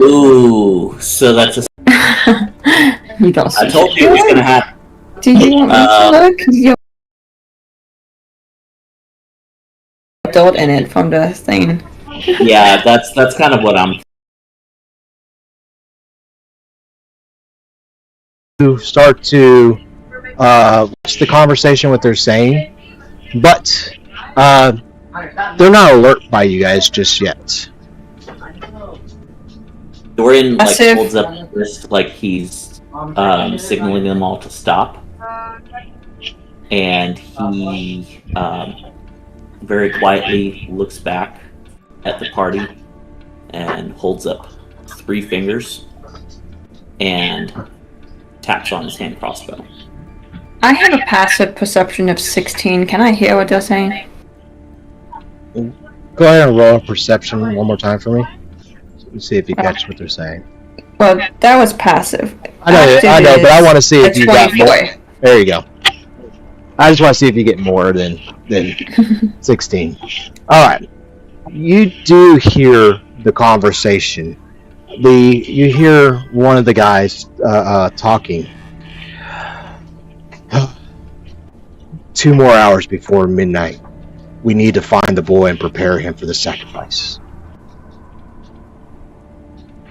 Ooh, so that's a... You don't I told you it was gonna happen. Do you want me to look? You adult in it from the thing. Yeah, that's kind of what I'm... You start to watch the conversation, what they're saying, but they're not alert by you guys just yet. Dorian holds up his wrist like he's signaling them all to stop, and he very quietly looks back at the party and holds up 3 fingers and taps on his hand crossbow. I have a passive perception of 16. Can I hear what they're saying? Go ahead and roll a perception one more time for me. Let's see if you catch what they're saying. Well, that was passive. I know, but I want to see if you got more. There you go. I just want to see if you get more than 16. All right. You do hear the conversation. You hear one of the guys talking. 2 more hours before midnight. We need to find the boy and prepare him for the sacrifice.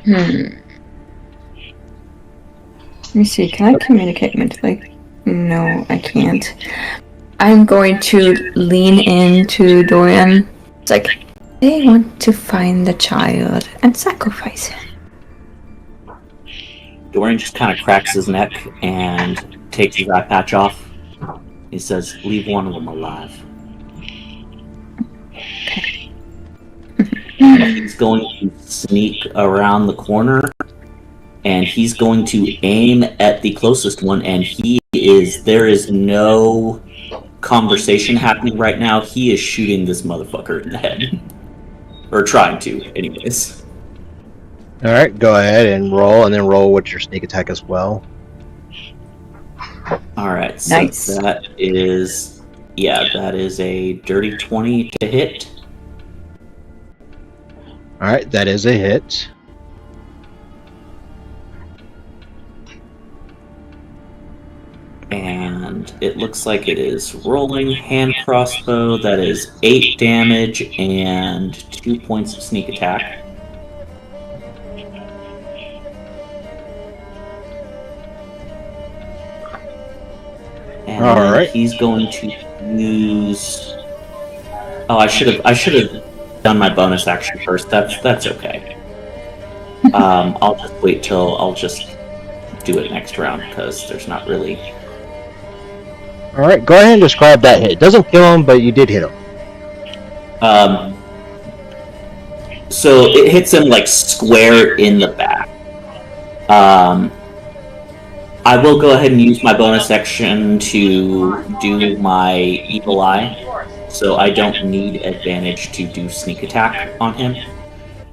Let me see, can I communicate mentally? No, I can't. I'm going to lean into Dorian. It's like, they want to find the child and sacrifice him. Dorian just kind of cracks his neck and takes his eye patch off. He says, leave one of them alive. He's going to sneak around the corner, and he's going to aim at the closest one, and there is no conversation happening right now. He is shooting this motherfucker in the head. Or trying to, anyways. Alright, go ahead and roll, and then roll with your sneak attack as well. Alright, so nice. that is a dirty 20 to hit. Alright, that is a hit. And it looks like it is rolling hand crossbow. That is 8 damage and 2 points of sneak attack. And alright. He's going to use... Oh, I should have done my bonus action first. That's okay. I'll just wait till I'll just do it next round because there's not really. All right, go ahead and describe that hit. It doesn't kill him, but you did hit him. So it hits him like square in the back. I will go ahead and use my bonus action to do my evil eye. So I don't need advantage to do sneak attack on him.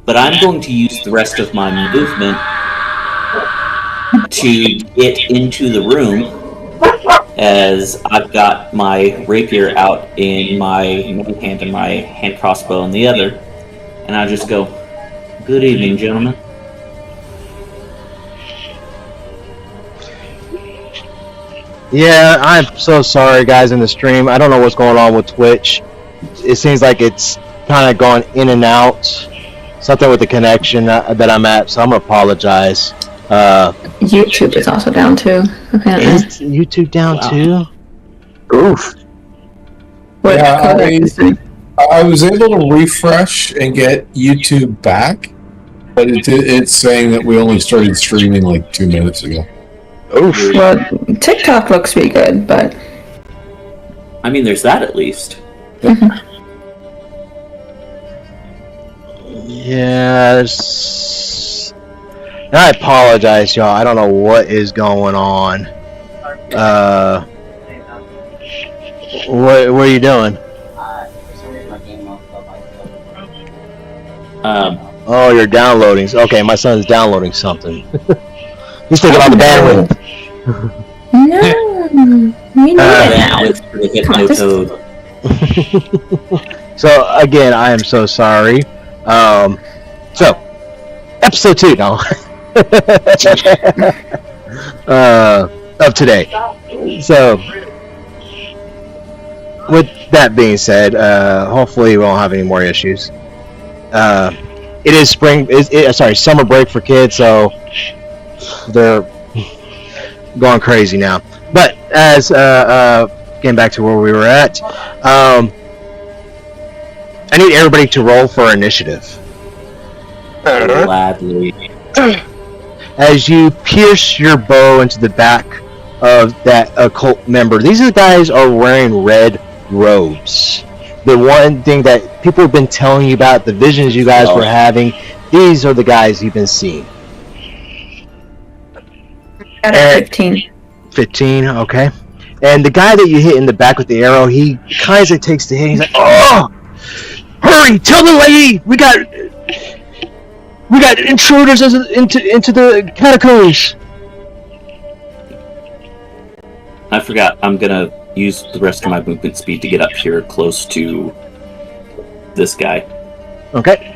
But I'm going to use the rest of my movement to get into the room as I've got my rapier out in my one hand and my hand crossbow in the other. And I just go, good evening, gentlemen. Yeah, I'm so sorry, guys, in the stream. I don't know what's going on with Twitch. It seems like it's kind of gone in and out. Something with the connection that I'm at, so I'm going to apologize. YouTube is also down, too. Apparently. Is YouTube down, too? Oof. Yeah, I was able to refresh and get YouTube back, but it's saying that we only started streaming like 2 minutes ago. Oof. Well, TikTok looks pretty good, but... I mean, there's that at least. Yeah, there's... I apologize, y'all. I don't know what is going on. What are you doing? Oh, you're downloading. Okay, my son's downloading something. He's taking all the bandwidth. No, we need it now. Code. So again, I am so sorry. So episode 2, no. Of today. So, with that being said, hopefully we won't have any more issues. It is summer break for kids, so they're going crazy now. But as getting back to where we were at, I need everybody to roll for initiative. Gladly. As you pierce your bow into the back of that occult member, these are the guys are wearing red robes. The one thing that people have been telling you about, the visions you guys were having, these are the guys you've been seeing. Got a 15. 15, okay. And the guy that you hit in the back with the arrow, he kind of takes the hit. He's like, "Oh, hurry! Tell the lady we got intruders into the catacombs." I forgot. I'm gonna use the rest of my movement speed to get up here close to this guy. Okay.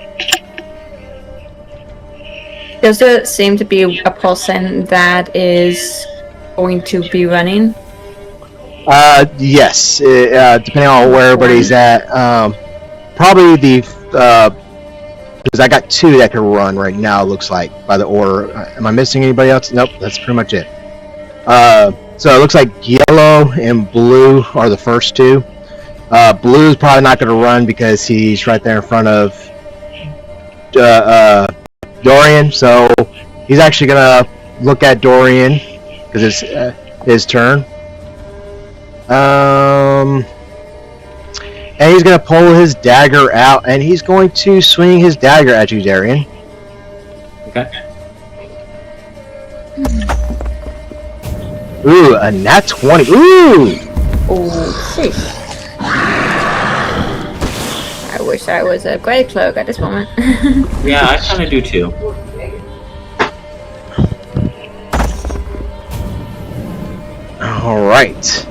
Does there seem to be a person that is going to be running? Yes. Depending on where everybody's at, probably the because I got 2 that can run right now. It looks like by the order. Am I missing anybody else? Nope. That's pretty much it. So it looks like yellow and blue are the first 2. Blue is probably not going to run because he's right there in front of Dorian. So he's actually going to look at Dorian because it's his turn. And he's going to pull his dagger out, and he's going to swing his dagger at you, Dorian. Okay. Ooh, a nat 20. Ooh! Oh, shit. I wish I was a Grey Cloak at this moment. Yeah, I kind of do too. Alright.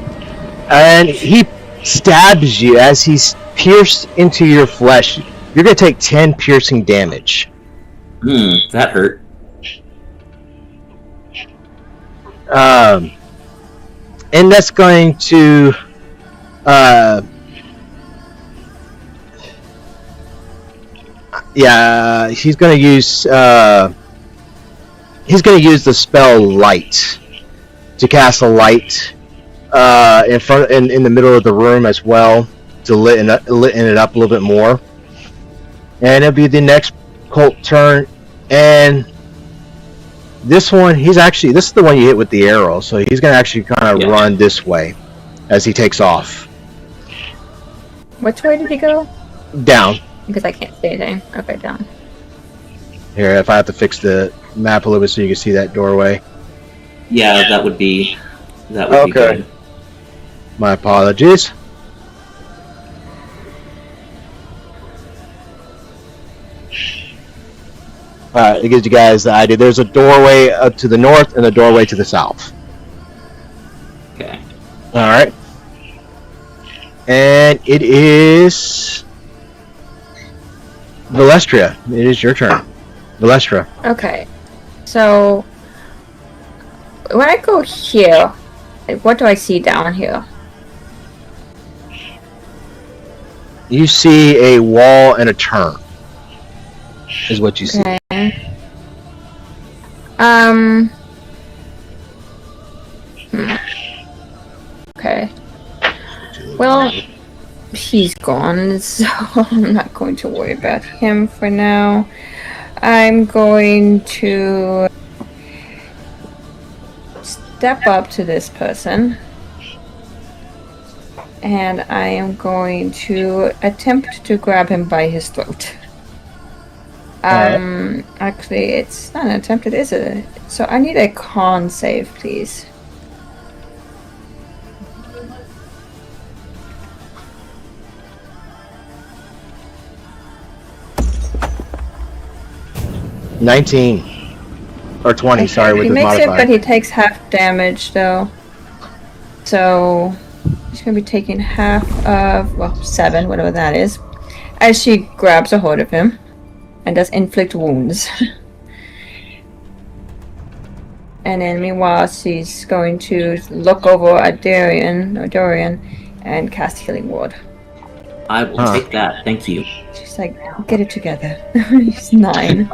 And he stabs you as he's pierced into your flesh. You're going to take 10 piercing damage. That hurt. And that's going to he's going to use the spell Light to cast a light in the middle of the room as well to lighten it up a little bit more. And it'll be the next cult turn, and this one, this is the one you hit with the arrow, so he's going to actually kind of run this way as he takes off. Which way did he go? Down. Because I can't see anything. Okay, down. Here, if I have to fix the map a little bit so you can see that doorway. Yeah, that would be good. My apologies. Alright, it gives you guys the idea. There's a doorway to the north and a doorway to the south. Okay. Alright. And it is Vaelisstra. It is your turn. Lestra. Okay. So, when I go here, what do I see down here? You see a wall and a turn. Is what you see. Okay. Okay. Well, he's gone, so I'm not going to worry about him for now. I'm going to step up to this person, and I am going to attempt to grab him by his throat. Actually, it's not an attempt, it is a... So I need a con save, please. $19 or 20. Sorry, with he the makes modifier. it, but he takes half damage though. So he's gonna be taking half of 7, whatever that is, as she grabs a hold of him and does inflict wounds. And then meanwhile, she's going to look over at Dorian, and cast Healing Word. I will take that. Thank you. She's like, get it together. He's 9.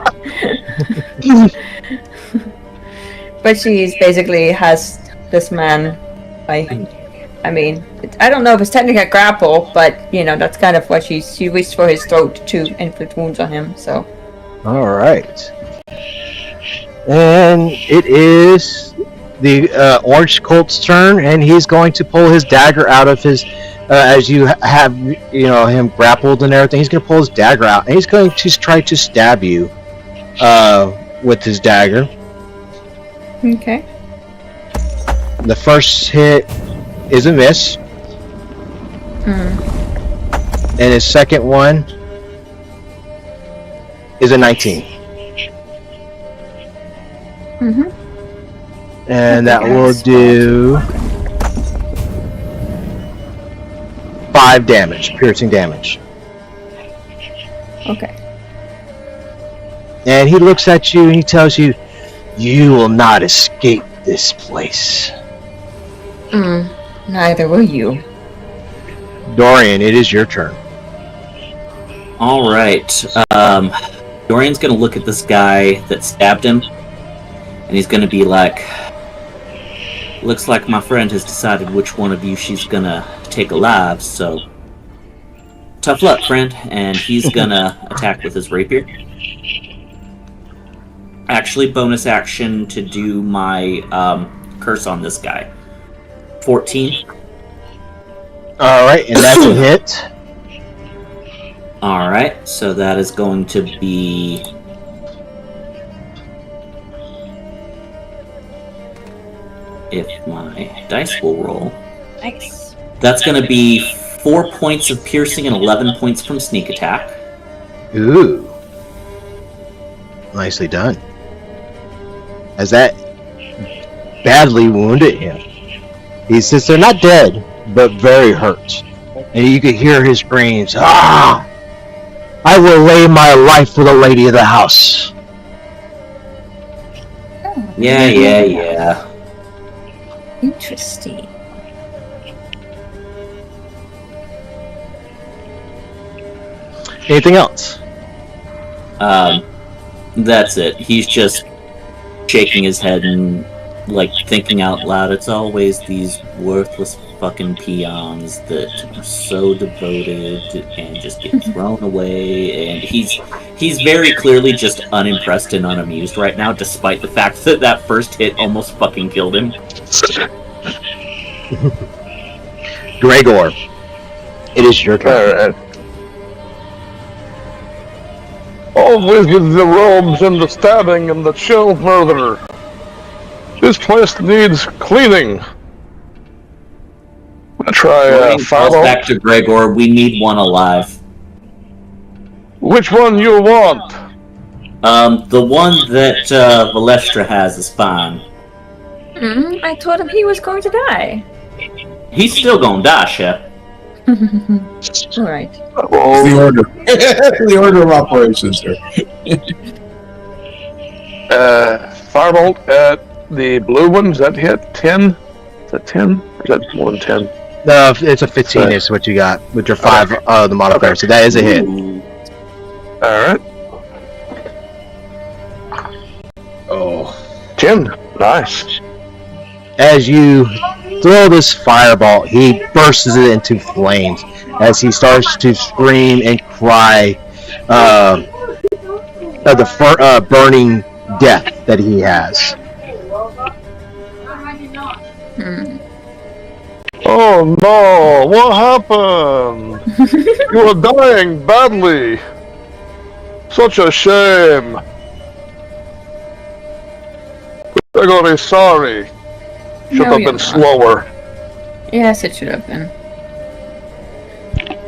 But she's basically has this man, I mean, I don't know if it's technically a grapple, but, that's kind of what she reached for his throat to inflict wounds on him, so. Alright. And it is the Orange Colt's turn, and he's going to pull his dagger out of his, as you have, him grappled and everything, he's going to pull his dagger out, and he's going to try to stab you with his dagger. Okay. The first hit is a miss. And his second one is a 19. And that will do 5 damage, piercing damage. Okay. And he looks at you and he tells you, "You will not escape this place." Neither will you. Dorian, it is your turn. All right. Dorian's gonna look at this guy that stabbed him, and he's gonna be like, "Looks like my friend has decided which one of you she's gonna take alive. So tough luck, friend." And he's gonna attack with his rapier. Actually, bonus action to do my curse on this guy. 14. Alright, and that's a hit. Alright, so that is going to be... if my dice will roll. Nice. That's going to be 4 points of piercing and 11 points from sneak attack. Ooh. Nicely done. As that badly wounded him. He says they're not dead, but very hurt. And you could hear his screams, "Ah! I will lay my life for the lady of the house." Yeah. Interesting. Anything else? That's it. He's just shaking his head and thinking out loud. It's always these worthless fucking peons that are so devoted and just get thrown away. And he's very clearly just unimpressed and unamused right now, despite the fact that that first hit almost fucking killed him. Gregor, it is your turn. Always with the robes and the stabbing and the chill murder. This place needs cleaning. I'm gonna try Falls back to Gregor. We need one alive. Which one you want? The one that Vaelisstra has is fine. I told him he was going to die. He's still gonna die, Chef. Alright. Well, The order. The order of operations here. Firebolt at the blue one. Does that hit 10? Is that 10? Or is that more than 10? No, it's a 15 is what you got with your 5 the modifier, so that is a hit. Alright. Oh. 10. Nice. As you throw this fireball, he bursts it into flames as he starts to scream and cry of the burning death that he has. Oh no! What happened? You are dying badly. Such a shame. Gregor is sorry. Should have been slower. Yes, it should have been.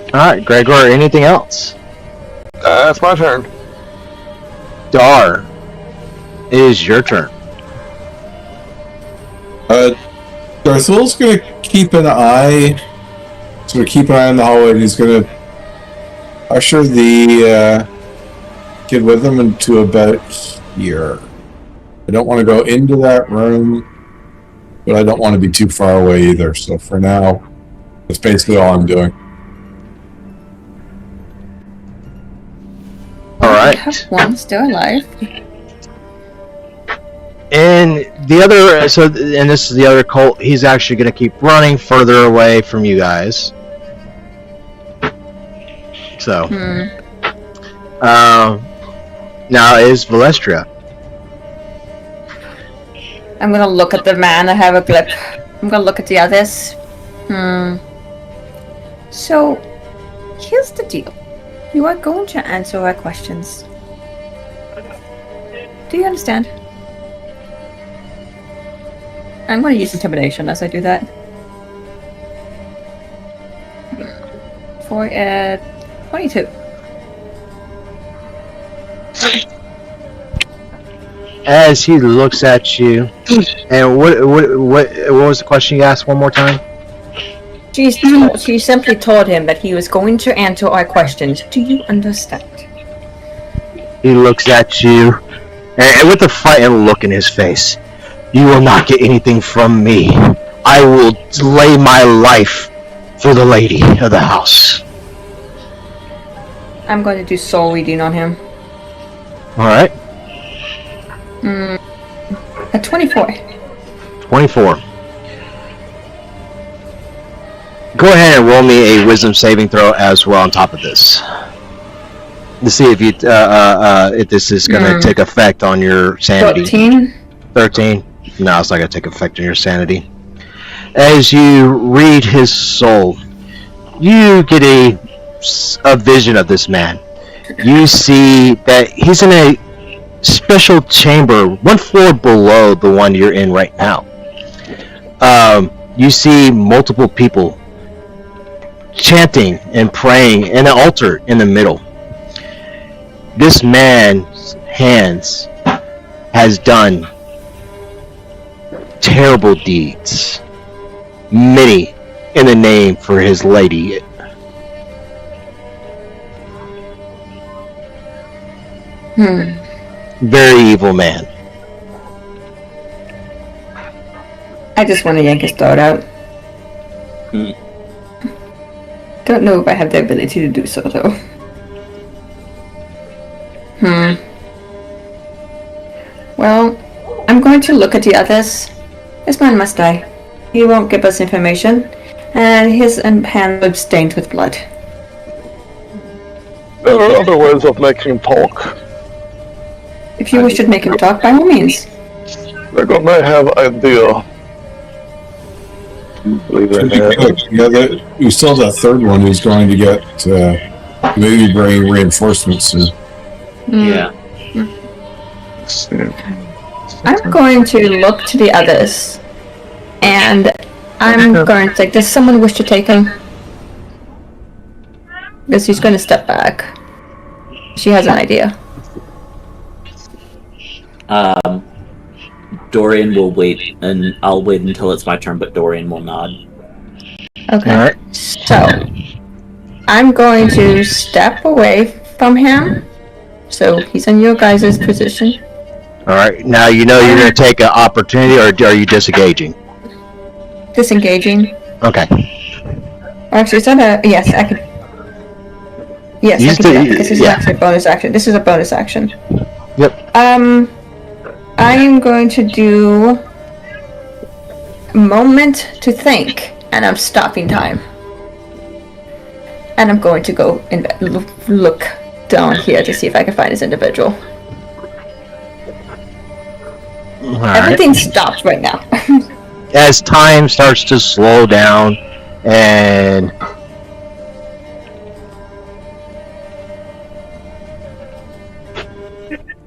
Alright, Gregor, anything else? That's my turn. Dar, it is your turn. Darthul's gonna keep an eye on the hallway, and he's gonna usher the kid with him into about here. I don't want to go into that room, but I don't want to be too far away either. So for now, that's basically all I'm doing. All right. I have one still alive. And the other, and this is the other cult. He's actually going to keep running further away from you guys. So, now is Vaelisstra. I'm gonna look at the man. I have a blip. I'm gonna look at the others. So, here's the deal. You are going to answer our questions. Do you understand? I'm going to use intimidation as I do that. For 22. As he looks at you, and what was the question you asked one more time? She simply told him that he was going to answer our questions. Do you understand? He looks at you, and with a frightened look in his face. You will not get anything from me. I will lay my life for the lady of the house. I'm going to do soul reading on him. Alright. At 24. 24. Go ahead and roll me a wisdom saving throw as well on top of this. To see if you if this is going to take effect on your sanity. 13? No, it's not going to take effect on your sanity. As you read his soul, you get a vision of this man. You see that he's in a special chamber, one floor below the one you're in right now. You see multiple people chanting and praying, and an altar in the middle. This man's hands has done terrible deeds, many in the name for his lady. Very evil man. I just want to yank his throat out. Don't know if I have the ability to do so, though. Well, I'm going to look at the others. This man must die. He won't give us information, and his hand will be stained with blood. There are other ways of making him talk. If you wish to make him talk, by all means. Gregor may have idea. Believe it. We still have that third one who's going to get maybe bring reinforcements soon. Yeah. I'm going to look to the others, and I'm going to think, does someone wish to take him? Because he's going to step back. She has an idea. Dorian will wait, and I'll wait until it's my turn, but Dorian will nod. Okay. All right. So, I'm going to step away from him. So, he's in your guys' position. Alright, now you know you're going to take an opportunity, or are you disengaging? Disengaging. Okay. Actually, is that a... Yes, I could... Yes, I can do that, because this is actually a bonus action. This is a bonus action. Yep. I am going to do... a moment to think, and I'm stopping time. And I'm going to go and look down here to see if I can find this individual. Right. Everything stops right now. As time starts to slow down, and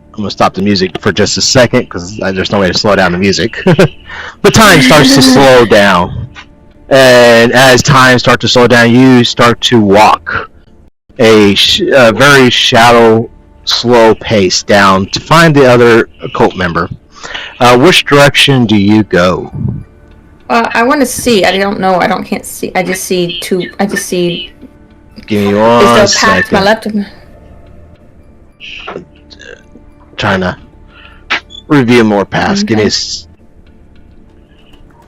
I'm gonna stop the music for just a second because there's no way to slow down the music. But time starts to slow down, and as time starts to slow down, you start to walk a very shallow, slow pace down to find the other cult member. Which direction do you go? I want to see. I don't know. Can't see. I just see two. I just see. Give me one Is there a pact to my left of me? Trying to review more past. Okay. Give me a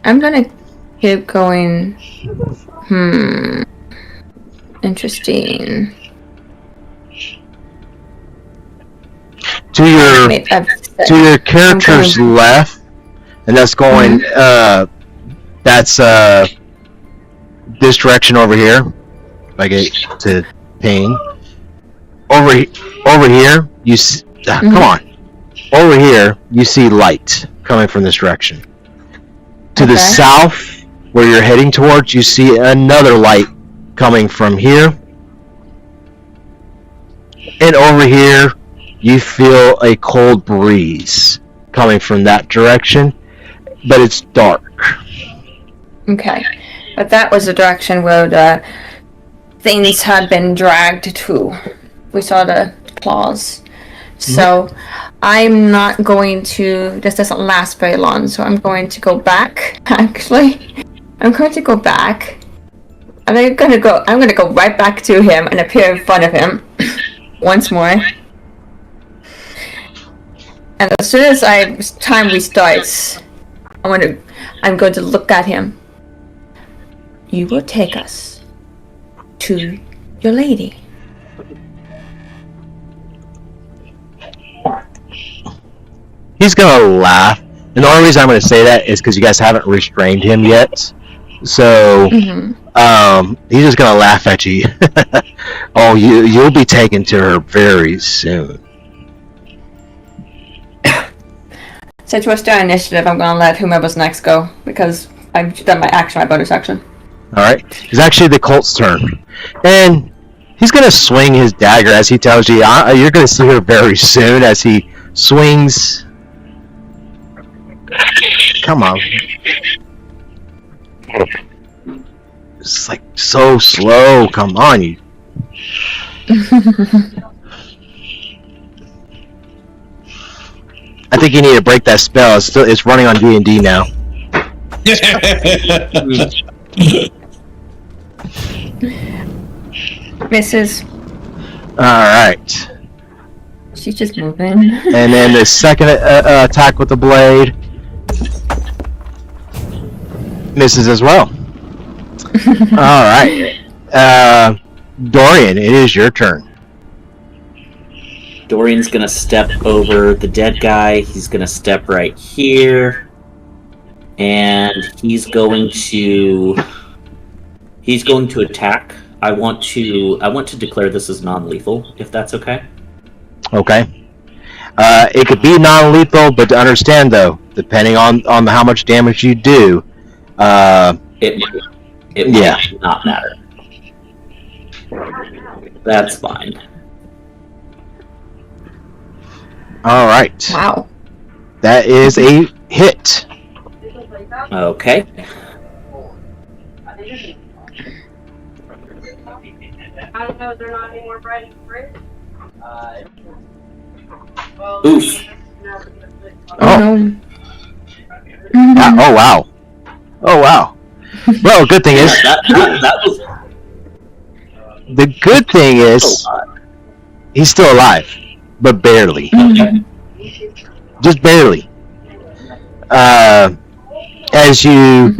I'm gonna keep going. Interesting. to your character's left, and that's going. That's this direction over here. If I get to ping over here, you see, come on. Over here, you see light coming from this direction. To the south, where you're heading towards, you see another light coming from here. And over here, you feel a cold breeze coming from that direction, but it's dark. Okay, but that was the direction where the things had been dragged to. We saw the claws. So I'm not going to, this doesn't last very long, so I'm going to go back, actually. I'm going to go back. I'm gonna go right back to him and appear in front of him once more. And as soon as time restarts, I'm going to look at him. You will take us to your lady. He's gonna laugh, and the only reason I'm gonna say that is because you guys haven't restrained him yet. So, he's just gonna laugh at you. Oh, you'll be taken to her very soon. Since we're still initiative, I'm gonna let whomever's next go because I've done my action, my bonus action. All right, it's actually the Colt's turn, and he's gonna swing his dagger as he tells you. You're gonna see her very soon as he swings. Come on. It's like so slow. Come on, you. I think you need to break that spell. It's running on D&D now. Misses. Alright. She's just moving. And then the second attack with the blade misses as well. Alright. Dorian, it is your turn. Dorian's gonna step over the dead guy. He's gonna step right here. And he's going to attack. I want to declare this as non-lethal, if that's okay. Okay. It could be non-lethal, but to understand though, depending on how much damage you do, it might not matter. That's fine. All right. Wow. That is a hit. Okay. I don't know if they're not any more bread and fruit. Oof. Oh. Oh wow. Oh wow. Well, good thing is that was the good thing is he's still alive, but barely. Just barely. As you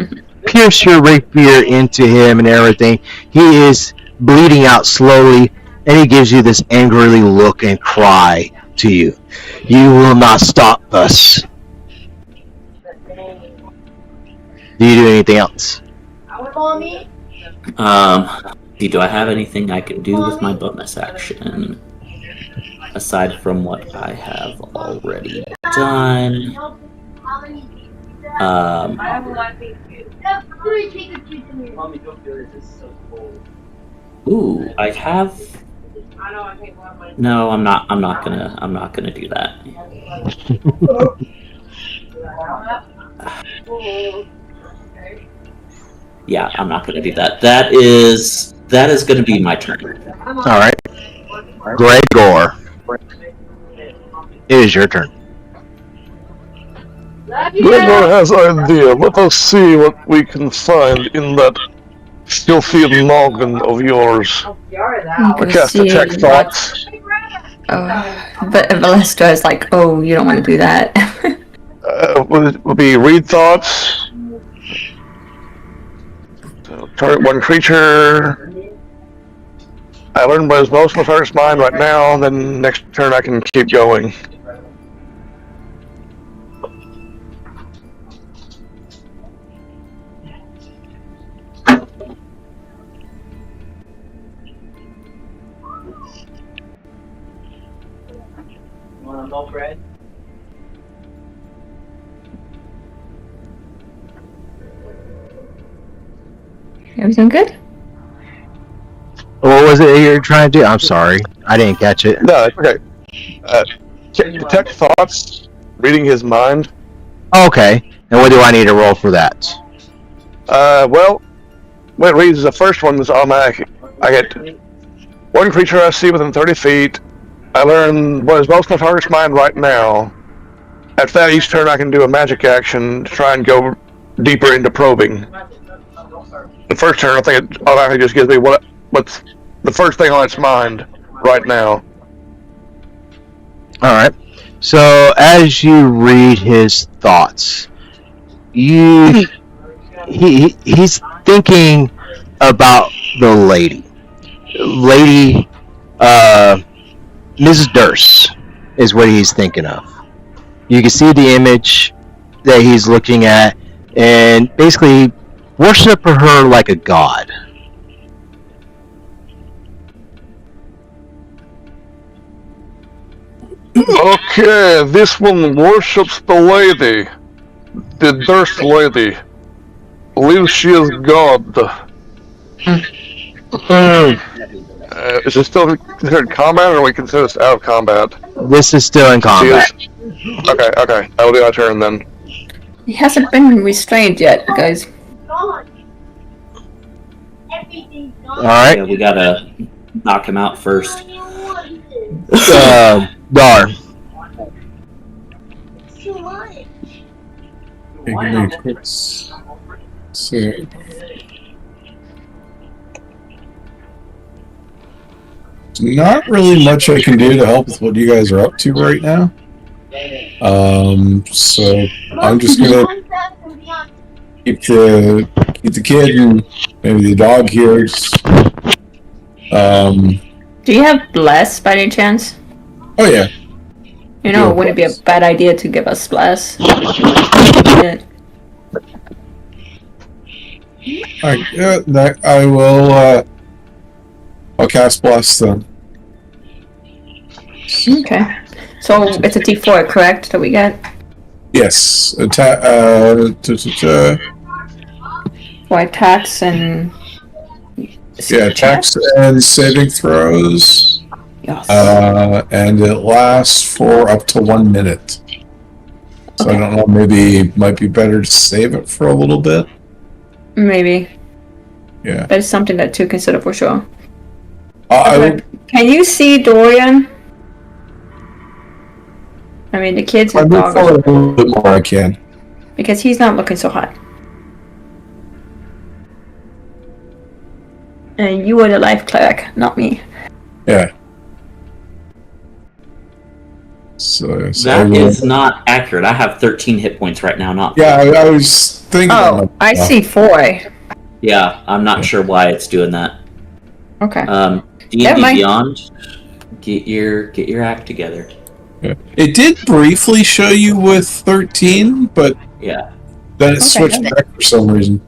pierce your rapier into him and everything, he is bleeding out slowly, and he gives you this angrily look and cry to you. You will not stop us. Do you do anything else? Do I have anything I can do with my bonus action aside from what I have already done? Ooh, I have. No, I'm not gonna do that. Yeah, I'm not gonna do that. That is gonna be my turn. All right, Gregor, it is your turn. Gregor has an idea. Let us see what we can find in that filthy noggin of yours. I cast Detect Thoughts. But Vaelisstra is like, oh, you don't want to do that. Would be read thoughts. So, target one creature. I learned what is most of the target's mind right now, then next turn I can keep going. Bread. Everything good? What was it you're trying to do? I'm sorry, I didn't catch it. No, it's okay. Detect thoughts, reading his mind. Okay, and what do I need to roll for that? Well, when it reads the first one is automatic. I get one creature I see within 30 feet. I learn what is most of the target's mind right now. After that, each turn I can do a magic action to try and go deeper into probing. The first turn, I think it automatically just gives me what's the first thing on its mind right now. Alright, so as you read his thoughts, he's thinking about the lady. Mrs. Durst is what he's thinking of. You can see the image that he's looking at, and basically worship her like a god. Okay, this one worships the lady. The Durst lady. Believes she is God. Is it still considered combat, or we consider this out of combat? This is still in combat. Okay, that will be my turn then. He hasn't been restrained yet, guys. Alright. Yeah, we gotta knock him out first. Dar. Give me a quick see. Not really much I can do to help with what you guys are up to right now. So I'm just gonna keep the kid and maybe the dog here. Do you have Bless by any chance? Oh yeah. You know, Yeah. it wouldn't be a bad idea to give us Bless. Yeah. I will. I'll cast Bless then. Okay. So it's a D4, correct, that we get? Yes. For attacks and... Yeah, attacks and saving throws. Yes. And it lasts for up to 1 minute. So Okay. I don't know, maybe it might be better to save it for a little bit. Maybe. Yeah. That is something to consider for sure. I would, Can you see Dorian? I mean, the kids I and move dog, forward a little bit more I can. because he's not looking so hot. And you are the life cleric, not me. Yeah. So That is not accurate. I have 13 hit points right now, not... Yeah, I was thinking. Oh, I see 4. Yeah, I'm not sure why it's doing that. Okay. D&D Never mind. Beyond, get your act together. Yeah. It did briefly show you with 13, but Yeah. then it Okay. switched back for some reason.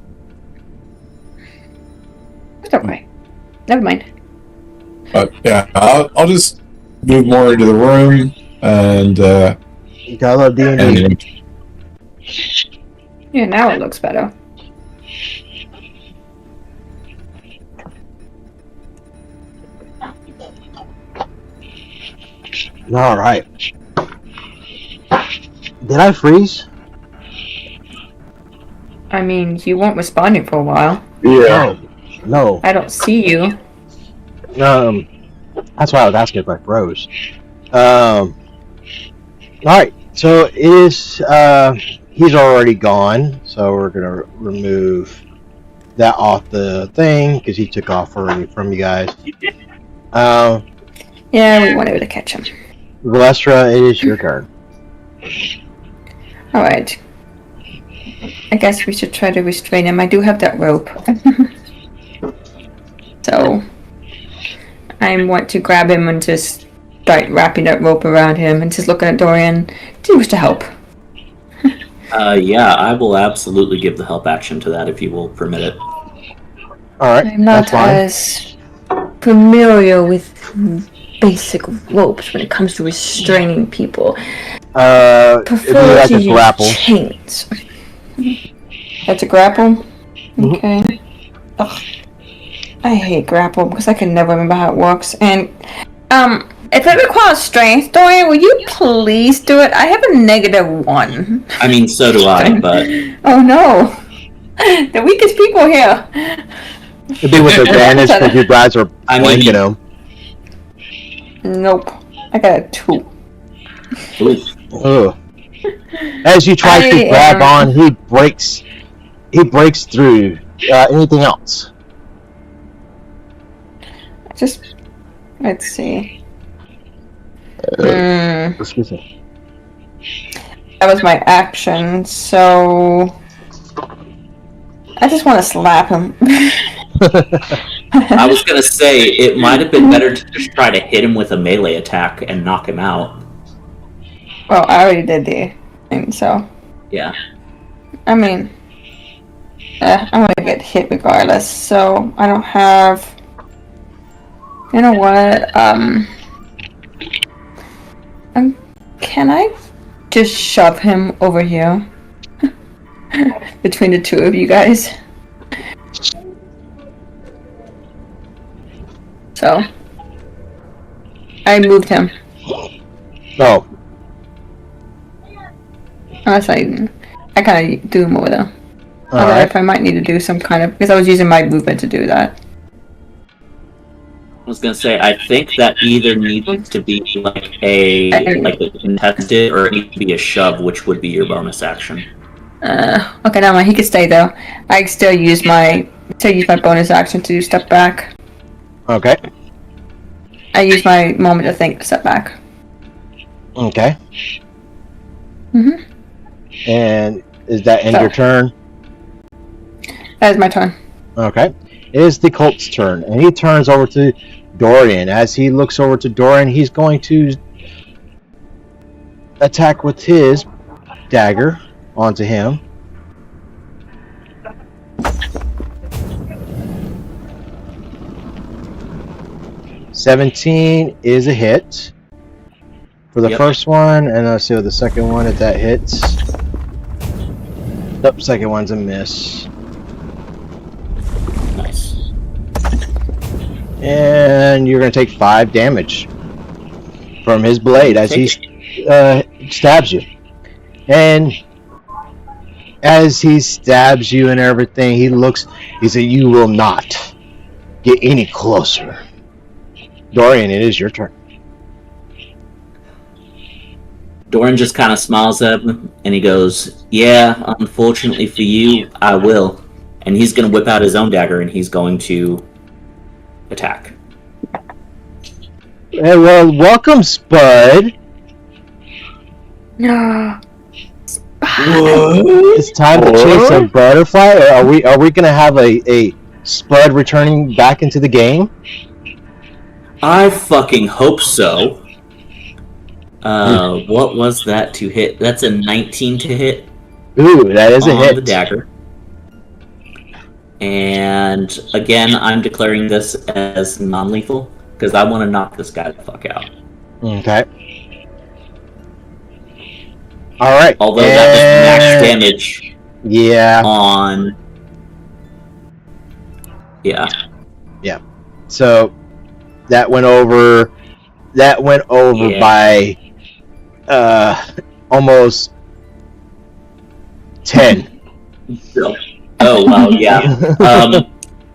Don't worry. Never mind. But yeah, I'll just move more into the room and You gotta love D&D. and Yeah, now it looks better. Alright. Did I freeze? I mean, you weren't responding for a while. Yeah. No. I don't see you. That's why I was asking if I froze. Alright, so it is, he's already gone, so we're gonna remove that off the thing, because he took off already from you guys. Yeah, we weren't able to catch him. Lestra, it is your turn. Alright. I guess we should try to restrain him. I do have that rope. So, I want to grab him and just start wrapping that rope around him and just looking at Dorian. Do you wish to help? Yeah, I will absolutely give the help action to that if you will permit it. Alright, I'm not as familiar with basic ropes when it comes to restraining people. If you Prefer like to a use grapple. chains. That's a grapple? Okay. Ugh. I hate grapple because I can never remember how it works. And, if it requires strength, Dorian, will you please do it? I have a -1. I mean, so do I, but... Oh no! The weakest people here! It'd be with advantage because you guys are blanking him. Nope. I got a 2. Ugh. As you try to grab on, he breaks through. Anything else? Let's see. Excuse me. That was my action, so I just want to slap him. I was gonna say, it might have been better to just try to hit him with a melee attack and knock him out. Well, I already did the thing, so... Yeah. I mean... I'm gonna get hit regardless, so I don't have... You know what, can I just shove him over here? Between the two of you guys? So... I moved him. Oh. Unless I kind of do more though. Alright. If I might need to do some kind of... Because I was using my movement to do that. I was gonna say, I think that either needs to be like a contested, or it needs to be a shove, which would be your bonus action. Okay, never mind. He could stay though. I still use my bonus action to step back. Okay. I use my moment to think to step back. Okay. Mhm. And is that end your turn? That is my turn. Okay. It is the cult's turn, and he turns over to Dorian. As he looks over to Dorian, he's going to attack with his dagger onto him. $17 is a hit for the first one, and let's see what the second one, if that hits. Nope, second one's a miss. Nice. And you're going to take 5 damage from his blade as he stabs you. And as he stabs you and everything, he said, "You will not get any closer." Dorian, it is your turn. Dorian just kind of smiles at him, and he goes, "Yeah, unfortunately for you, I will." And he's going to whip out his own dagger, and he's going to attack. Hey, well, welcome, Spud. No. It's time to chase a butterfly. Or are we going to have a Spud returning back into the game? I fucking hope so. What was that to hit? That's a 19 to hit. Ooh, that is a hit. The dagger. And again, I'm declaring this as non-lethal because I want to knock this guy the fuck out. Okay. All right. Although that was max damage. Yeah. On. Yeah. Yeah. So that went over. By almost 10. Oh wow, yeah.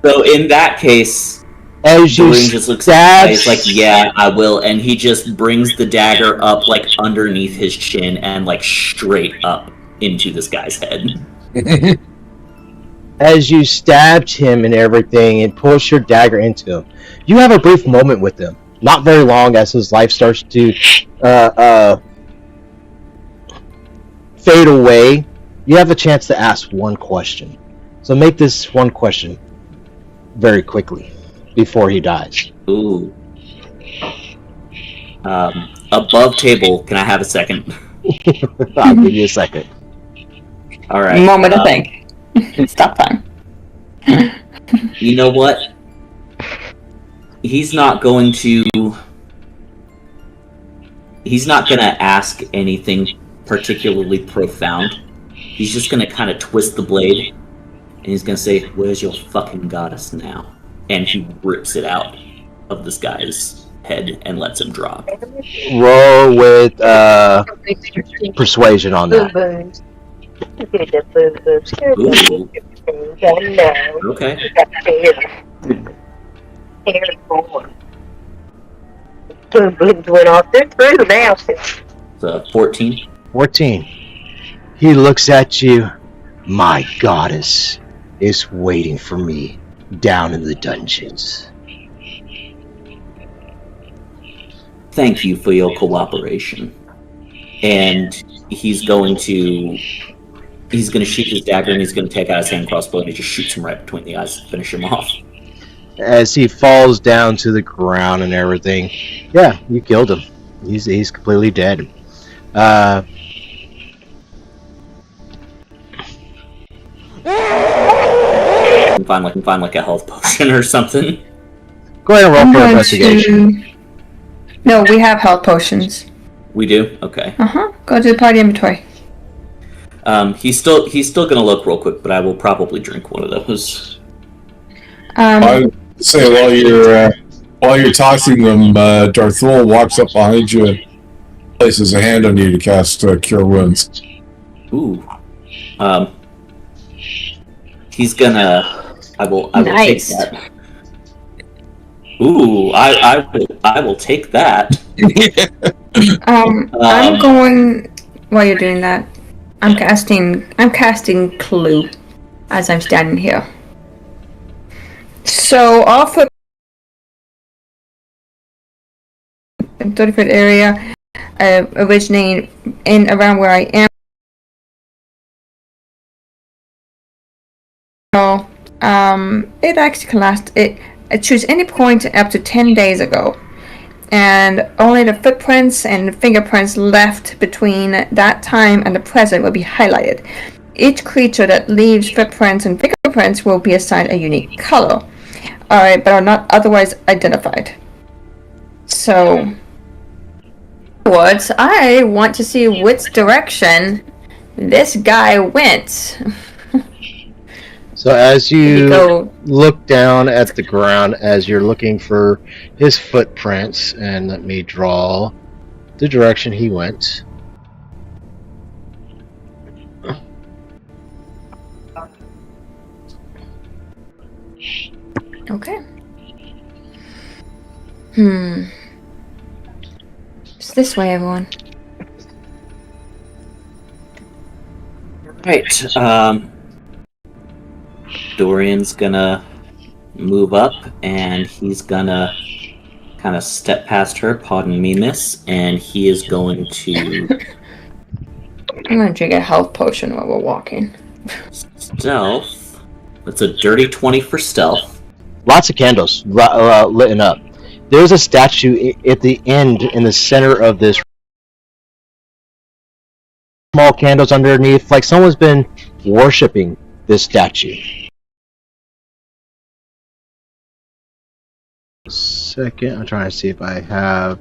So in that case, as you Dorian just looks at the guy, he's like, "Yeah, I will," and he just brings the dagger up like underneath his chin and like straight up into this guy's head. As you stabbed him and everything, and push your dagger into him, you have a brief moment with him. not very long, as his life starts to fade away, you have a chance to ask one question. So make this one question very quickly before he dies. Ooh. Above table, can I have a second? I'll give you a second. All right. Moment to think. Stop time. You know what? He's not going to ask anything particularly profound. He's just going to kind of twist the blade, and he's going to say, "Where's your fucking goddess now?" And he rips it out of this guy's head and lets him drop. Roll with persuasion on that. Ooh. Okay. Went off. They're through now. It's 14. 14. He looks at you. My goddess is waiting for me down in the dungeons. Thank you for your cooperation. And he's going to shoot his dagger, and he's going to take out his hand crossbow, and he just shoots him right between the eyes to finish him off. As he falls down to the ground and everything, yeah, you killed him. He's completely dead. Find like a health potion or something. Go ahead and roll for investigation. No, we have health potions. We do? Okay. Go to the party inventory. He's still gonna look real quick, but I will probably drink one of those. I would say while you're tossing them, Darthul walks up behind you and places a hand on you to cast Cure Wounds. Ooh. He's gonna. I will Nice. take that. Ooh, I will take that. I'm going. While you're doing that, I'm casting Clue as I'm standing here. So off of 30-foot area, originating in around where I am. It actually can last. It choose any point up to 10 days ago, and only the footprints and fingerprints left between that time and the present will be highlighted. Each creature that leaves footprints and fingerprints will be assigned a unique color, but are not otherwise identified. So, I want to see which direction this guy went. So as you look down at the ground, as you're looking for his footprints, and let me draw the direction he went. Okay. It's this way, everyone. Right. Dorian's gonna move up, and he's gonna kind of step past her, pardon me, miss, and he is going to... I'm gonna drink a health potion while we're walking. Stealth. That's a dirty 20 for stealth. Lots of candles lit up. There's a statue at the end, in the center of this. Small candles underneath, like someone's been worshipping this statue. Second, I'm trying to see if I have.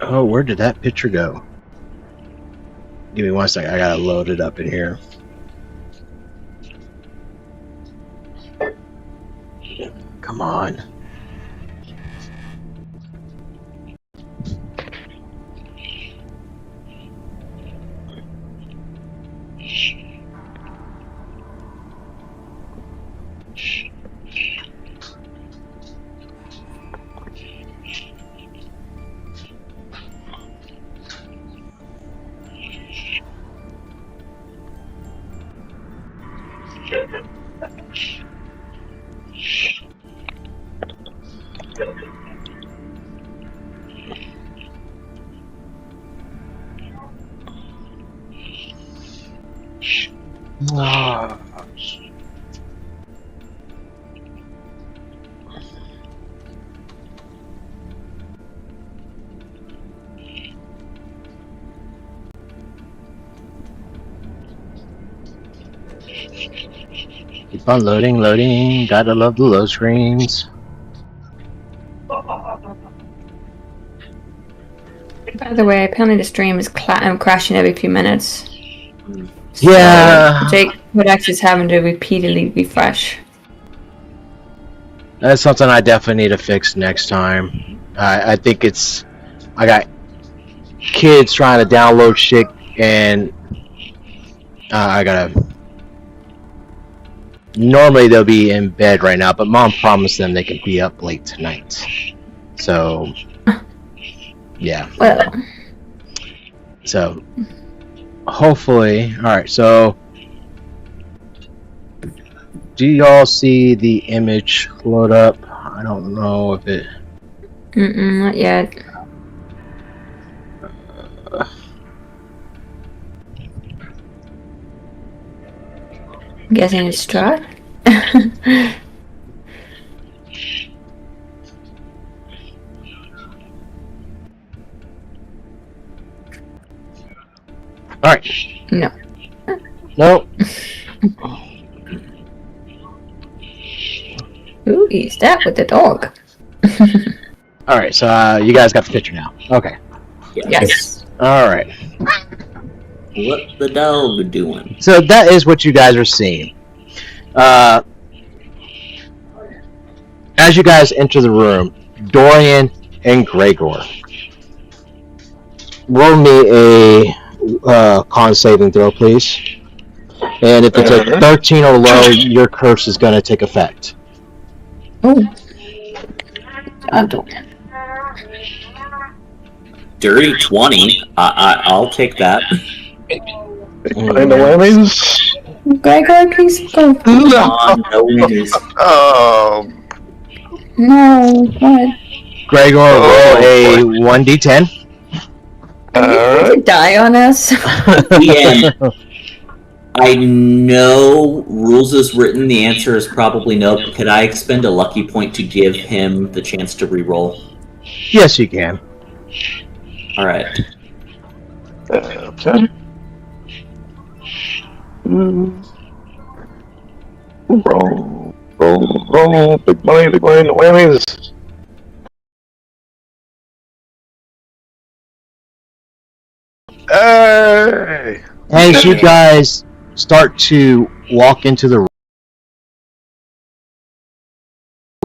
Oh, where did that picture go? Give me 1 second, I gotta load it up in here. Come on. Keep on loading. Gotta love the load screens. By the way, apparently the stream is crashing every few minutes. Yeah. So Jake Codex is having to repeatedly refresh. That's something I definitely need to fix next time. I think it's... I got kids trying to download shit, and I gotta... Normally they'll be in bed right now, but Mom promised them they could be up late tonight. So... Yeah. Well... So... Hopefully... Alright, so... Do y'all see the image load up? I don't know if it... not yet. I'm guessing it's Strahd. Alright. No. No. Who is that with the dog? Alright, so you guys got the picture now. Okay. Yes. Alright. What the dog doing? So that is what you guys are seeing. As you guys enter the room, Dorian and Gregor, roll me a con saving throw, please. And if it's a 13 or low, your curse is going to take effect. Oh. Dorian. Dirty 20. I'll take that. And the whammies? Gregor, please go. No whammies. No, what? Gregor, roll a 1d10. Did you die on us? Yeah. I know rules is written. The answer is probably no. But could I expend a lucky point to give him the chance to re-roll? Yes, you can. All right. Okay. Roll. Big money, no whammies. Hey! As you guys start to walk into the room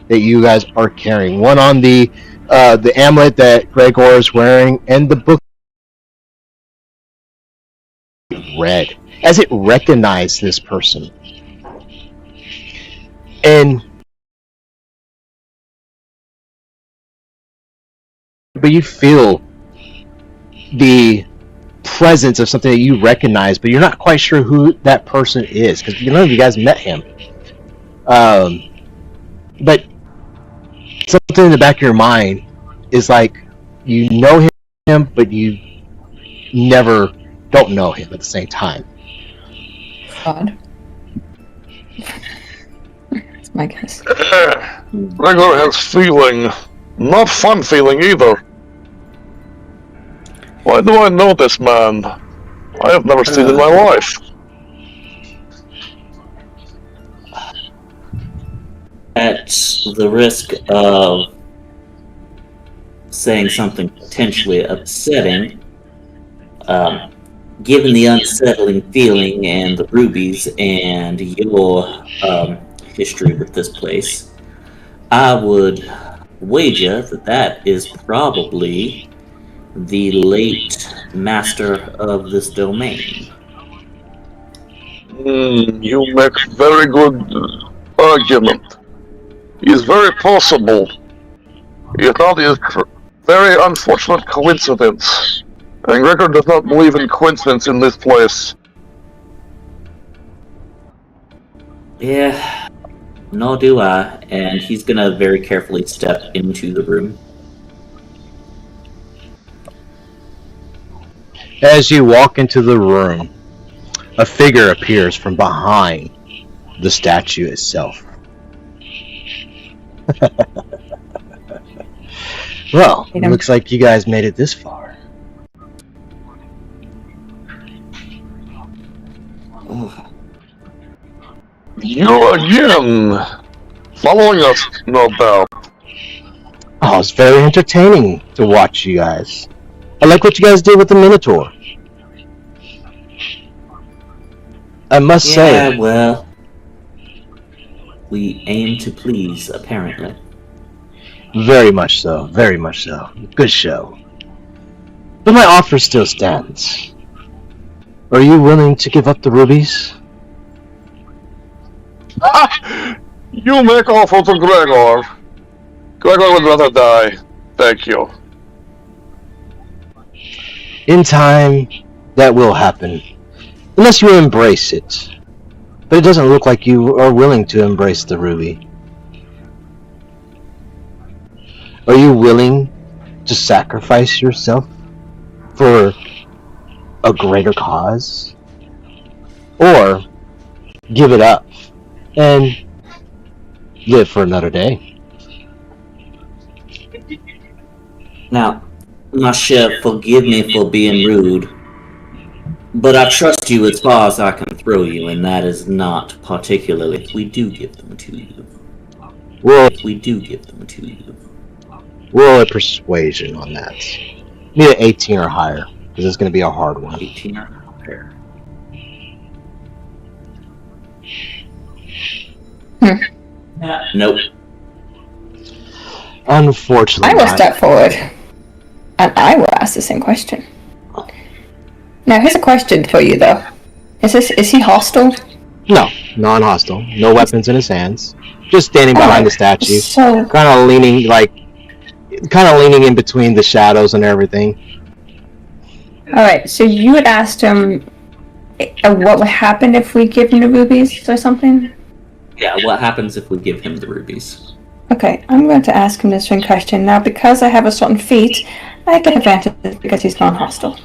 that you guys are carrying, one on the amulet that Gregor is wearing, and the book read as it recognized this person. But you feel the presence of something that you recognize, but you're not quite sure who that person is, because none of you guys met him. But something in the back of your mind is like, you know him, but you never don't know him at the same time. God. That's my guess. Gregor has feeling. Not fun feeling either. Why do I know this man? I have never seen in my life. At the risk of saying something potentially upsetting, given the unsettling feeling and the rubies and your history with this place, I would wager that is probably the late master of this domain. You make very good argument. It is very possible. It is a very unfortunate coincidence. And Gregor does not believe in coincidence in this place. Yeah, nor do I. And he's gonna very carefully step into the room. As you walk into the room, a figure appears from behind the statue itself. Well, it looks like you guys made it this far. You again! Following us, no doubt. Oh, it's very entertaining to watch you guys. I like what you guys did with the Minotaur. I must say... well... we aim to please, apparently. Very much so, very much so. Good show. But my offer still stands. Are you willing to give up the rubies? You make offer to Gregor. Gregor would rather die. Thank you. In time, that will happen. Unless you embrace it. But it doesn't look like you are willing to embrace the ruby. Are you willing to sacrifice yourself for a greater cause? Or give it up and live for another day? Now, Masha, forgive me for being rude, but I trust you as far as I can throw you, and that is not particularly if we do give them to you. Well, if we do give them to you. Roll a persuasion on that. Need an 18 or higher, because it's going to be a hard one. 18 or higher. Nope. Unfortunately, I will step forward, and I will ask the same question. Now, here's a question for you, though. Is he hostile? No, non-hostile. No weapons in his hands. Just standing behind the statue, So, kind of leaning in between the shadows and everything. alright, so you had asked him what would happen if we give him the rubies or something? Yeah, what happens if we give him the rubies? Okay, I'm going to ask him this one question. Now, because I have a certain feat, I get advantage because he's non-hostile.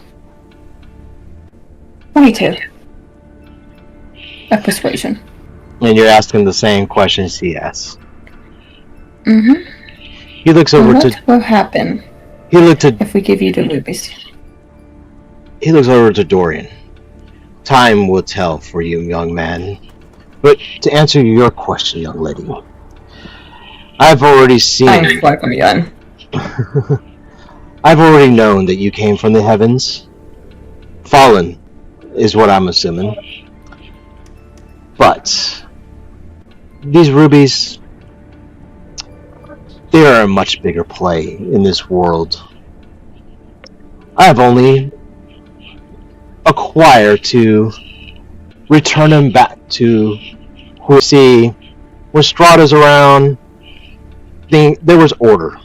22. A persuasion. And you're asking the same questions he asks. Mm-hmm. He looks over What to... will happen if we give you the rubies? He looks over to Dorian. Time will tell for you, young man. But to answer your question, young lady, I've already seen... I'm fucking young. I've already known that you came from the heavens. Fallen is what I'm assuming. But these rubies, they are a much bigger play in this world. I have only acquired to return them back to who we see. When Strahd is around, there was order.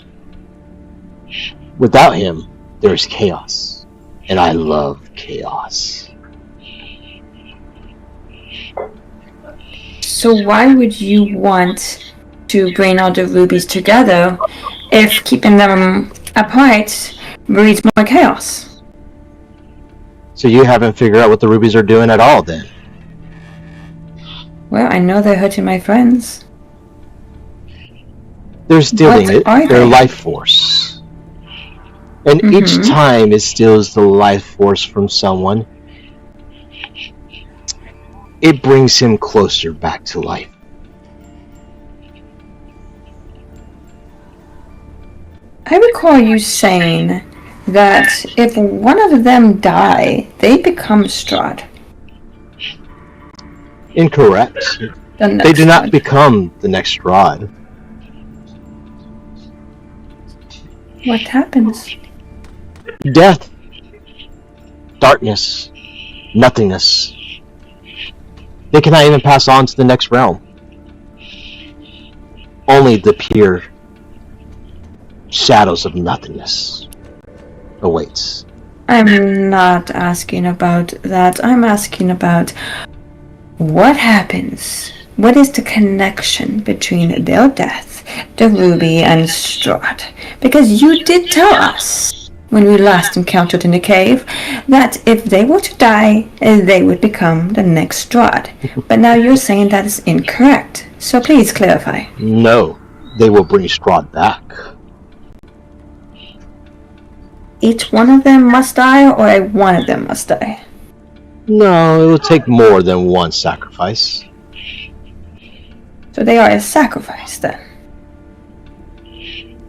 Without him, there's chaos. And I love chaos. So why would you want to bring all the rubies together if keeping them apart breeds more chaos? So you haven't figured out what the rubies are doing at all, then? Well, I know they're hurting my friends. They're stealing their they? life force. And each time it steals the life force from someone, it brings him closer back to life. I recall you saying that if one of them die, they become Strahd. Incorrect. They do not become the next Strahd. What happens? Death. Darkness. Nothingness. They cannot even pass on to the next realm. Only the pure shadows of nothingness awaits. I'm not asking about that. I'm asking about what happens. What is the connection between their death, the ruby, and Strahd? Because you did tell us when we last encountered in the cave, that if they were to die, they would become the next Strahd. But now you're saying that is incorrect. So please clarify. No, they will bring Strahd back. Each one of them must die, or one of them must die? No, it will take more than one sacrifice. So they are a sacrifice, then?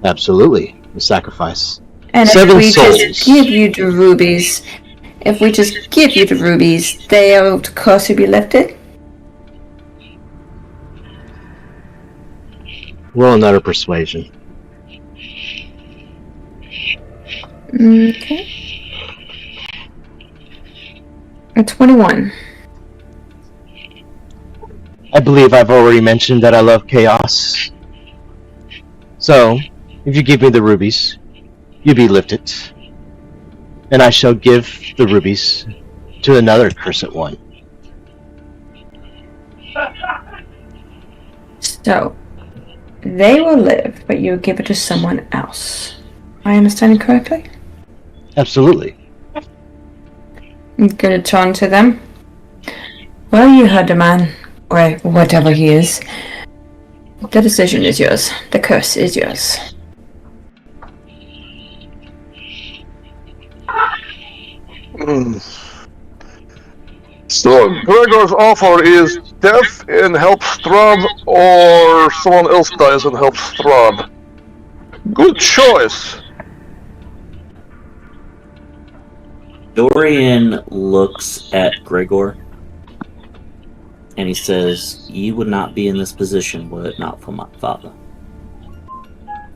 Absolutely, a sacrifice. And Seven if we souls. just give you the rubies, the curse will be lifted? Roll another persuasion. Okay. A 21. I believe I've already mentioned that I love chaos. So, if you give me the rubies, you be lifted, and I shall give the rubies to another cursed one. So, they will live, but you give it to someone else. Am I understanding correctly? Absolutely. I'm gonna turn to them. Well, you heard the man, or whatever he is. The decision is yours. The curse is yours. So, Gregor's offer is death and help Strahd, or someone else dies and helps Strahd. Good choice. Dorian looks at Gregor and he says, "You would not be in this position were it not for my father.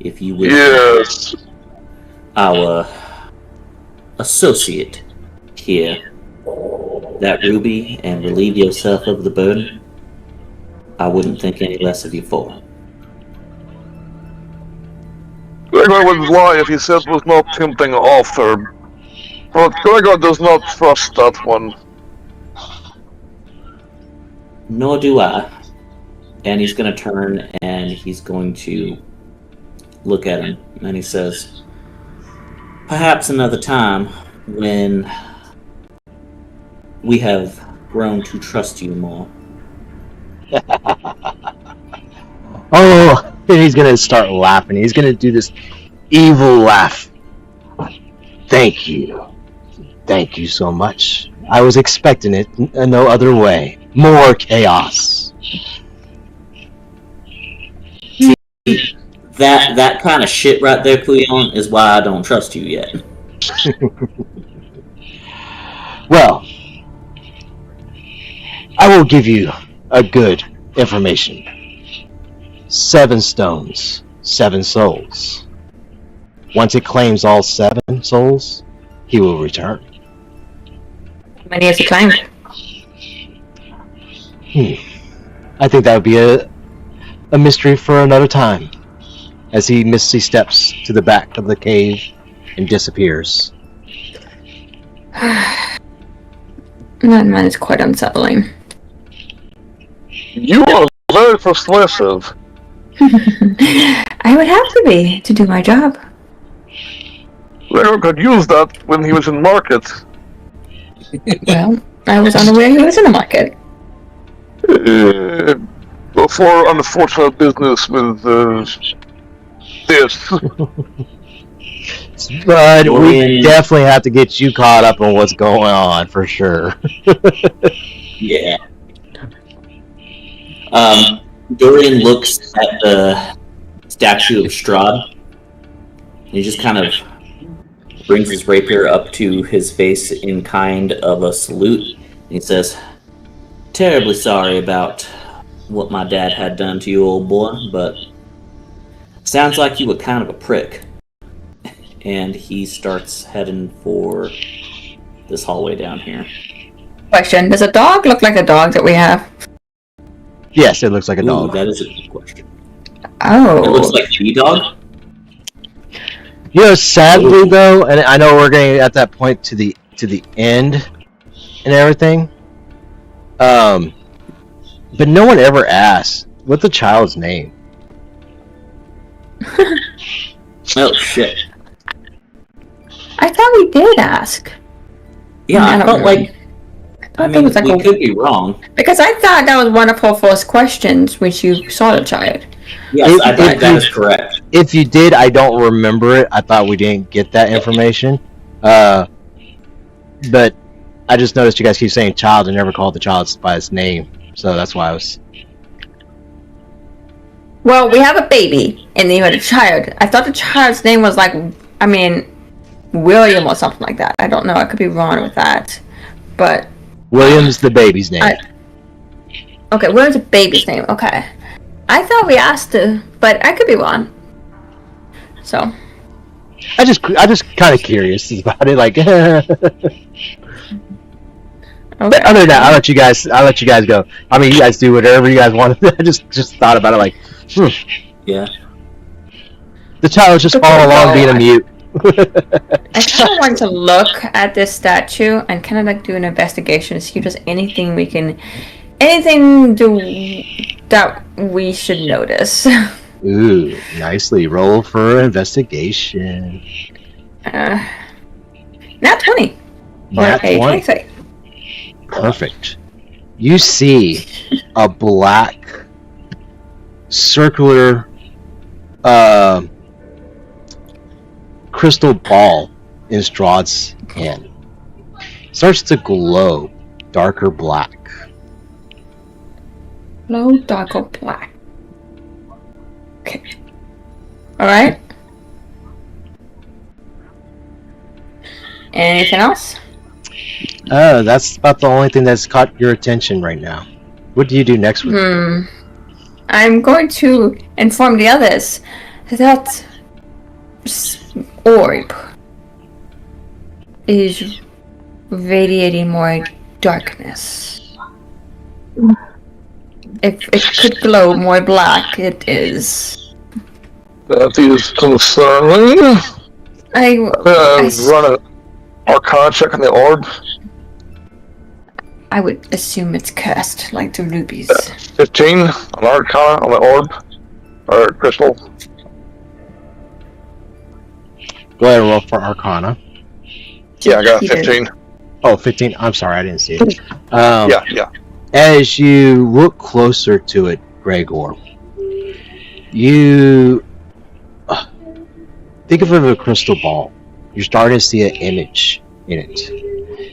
If you would Yes. our associate here that ruby and relieve yourself of the burden, I wouldn't think any less of you for it." Gregor would lie if he said it was not tempting offer. But Gregor does not trust that one. Nor do I. And he's going to turn and he's going to look at him. And he says, "Perhaps another time when we have grown to trust you more." Oh, and he's gonna start laughing. He's gonna do this evil laugh. Thank you. Thank you so much. I was expecting it no other way. More chaos. That kind of shit right there, Cleon, is why I don't trust you yet. Well, I will give you a good information. 7 stones, 7 souls. Once it claims all 7 souls, he will return. How many has he claimed? I think that would be a mystery for another time, as he misty steps to the back of the cave and disappears. That man is quite unsettling. You are very persuasive. I would have to be to do my job. Gregor could use that when he was in market. Well, I was unaware he was in the market. For unfortunate business with this. But we Dorian- definitely have to get you caught up on what's going on, for sure. Yeah. Dorian looks at the statue of Strahd. He just kind of brings his rapier up to his face in kind of a salute. And he says, "Terribly sorry about what my dad had done to you, old boy, but sounds like you were kind of a prick." And he starts heading for this hallway down here. Question, does a dog look like a dog that we have? Yes, it looks like a Ooh, dog. that is a good question. Oh. It looks like a dog. You know, sadly though, and I know we're getting at that point to the end and everything. But no one ever asked what's the child's name. Oh shit. I thought we did ask. Yeah, I felt like. I mean, was like we could be wrong. Because I thought that was one of her first questions when you saw the child. Yes, I think that is correct. If you did, I don't remember it. I thought we didn't get that information. But I just noticed you guys keep saying child and never called the child by its name. So that's why I was... Well, we have a baby, and then you had a child. I thought the child's name was like, William or something like that. I don't know. I could be wrong with that. But... William's the baby's name. Okay, William's the baby's name. Okay. I thought we asked her, but I could be wrong. So... I just kind of curious about it, like... Okay. But other than that, I'll let you guys go. I mean, you guys do whatever you guys want. I just thought about it, like, Yeah. The child just follow along being a mute. I kind of want to look at this statue and kind of like do an investigation to see if there's anything that we should notice. Ooh, nicely. Roll for investigation. Nat 20. Nat 20. 23. Perfect. You see a black circular crystal ball in Strahd's hand. Starts to glow darker black. Low, darker black. Okay. Alright. Anything else? That's about the only thing that's caught your attention right now. What do you do next with it? I'm going to inform the others that orb is radiating more darkness. If it could glow more black, it is. That is concerning. I run an Arcana check on the orb. I would assume it's cursed, like the rubies. 15 on Arcana on the orb. Or crystal. Go ahead and roll for Arcana. Yeah, I got 15. Oh, 15. I'm sorry, I didn't see it. Yeah. As you look closer to it, Gregor, you think of it as a crystal ball. You're starting to see an image in it.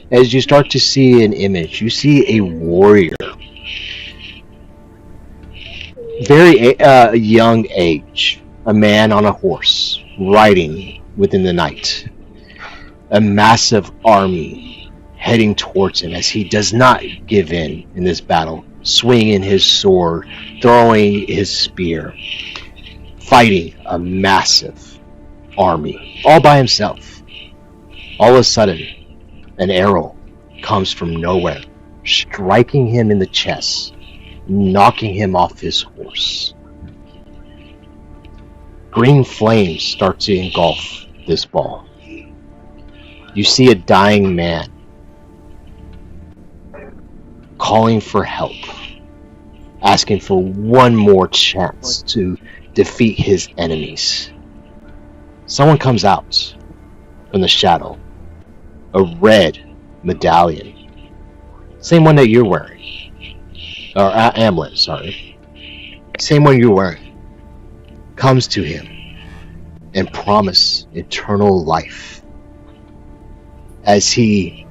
As you start to see an image, you see a warrior. Very young age. A man on a horse, riding within the night. A massive army heading towards him as he does not give in this battle. Swinging his sword, throwing his spear. Fighting a massive army. All by himself. All of a sudden, an arrow comes from nowhere, striking him in the chest, knocking him off his horse. Green flames start to engulf this ball. You see a dying man calling for help, asking for one more chance to defeat his enemies. Someone comes out from the shadow. A red medallion. Same one that you're wearing. Or amulet, sorry. Same one you're wearing. Comes to him and promise eternal life. As he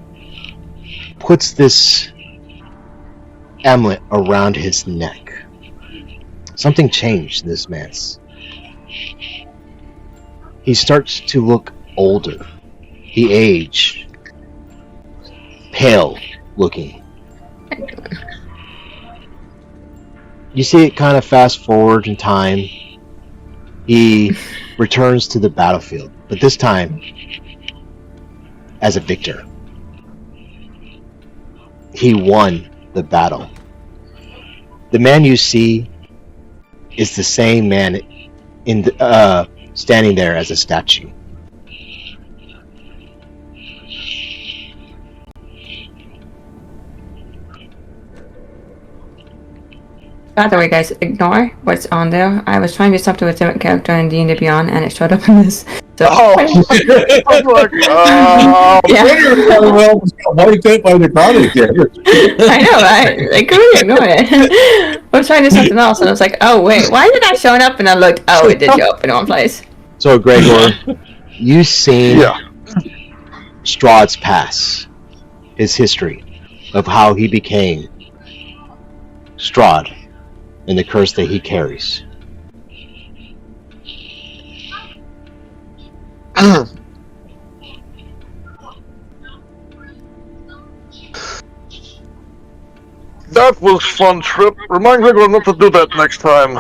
puts this amulet around his neck. Something changed in this man's. He starts to look older. He aged. Pale looking. You see it kind of fast forward in time. He returns to the battlefield, but this time as a victor. He won the battle. The man you see is the same man in the, standing there as a statue. By the way, guys, ignore what's on there. I was trying to do something with a different character in D&D Beyond, and it showed up in this. So, yeah. Well, wiped out by the chronic there. I know, right? I couldn't ignore it. I was trying to do something else, and I was like, oh, wait, why did that showing up? And I looked, oh, it did show up in one place. So, Gregor, you've seen Strahd's past, his history of how he became Strahd and the curse that he carries. That was fun trip. Remind Gregor not to do that next time.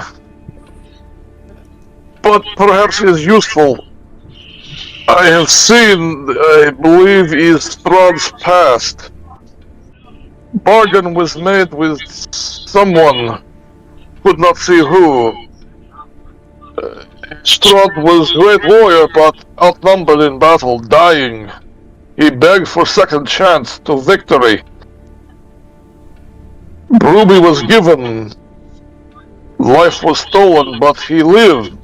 But perhaps it is useful. I have seen, I believe, is Strahd's past. Bargain was made with someone. Could not see who. Strahd was a great warrior, but outnumbered in battle, dying. He begged for second chance to victory. Ruby was given. Life was stolen, but he lived.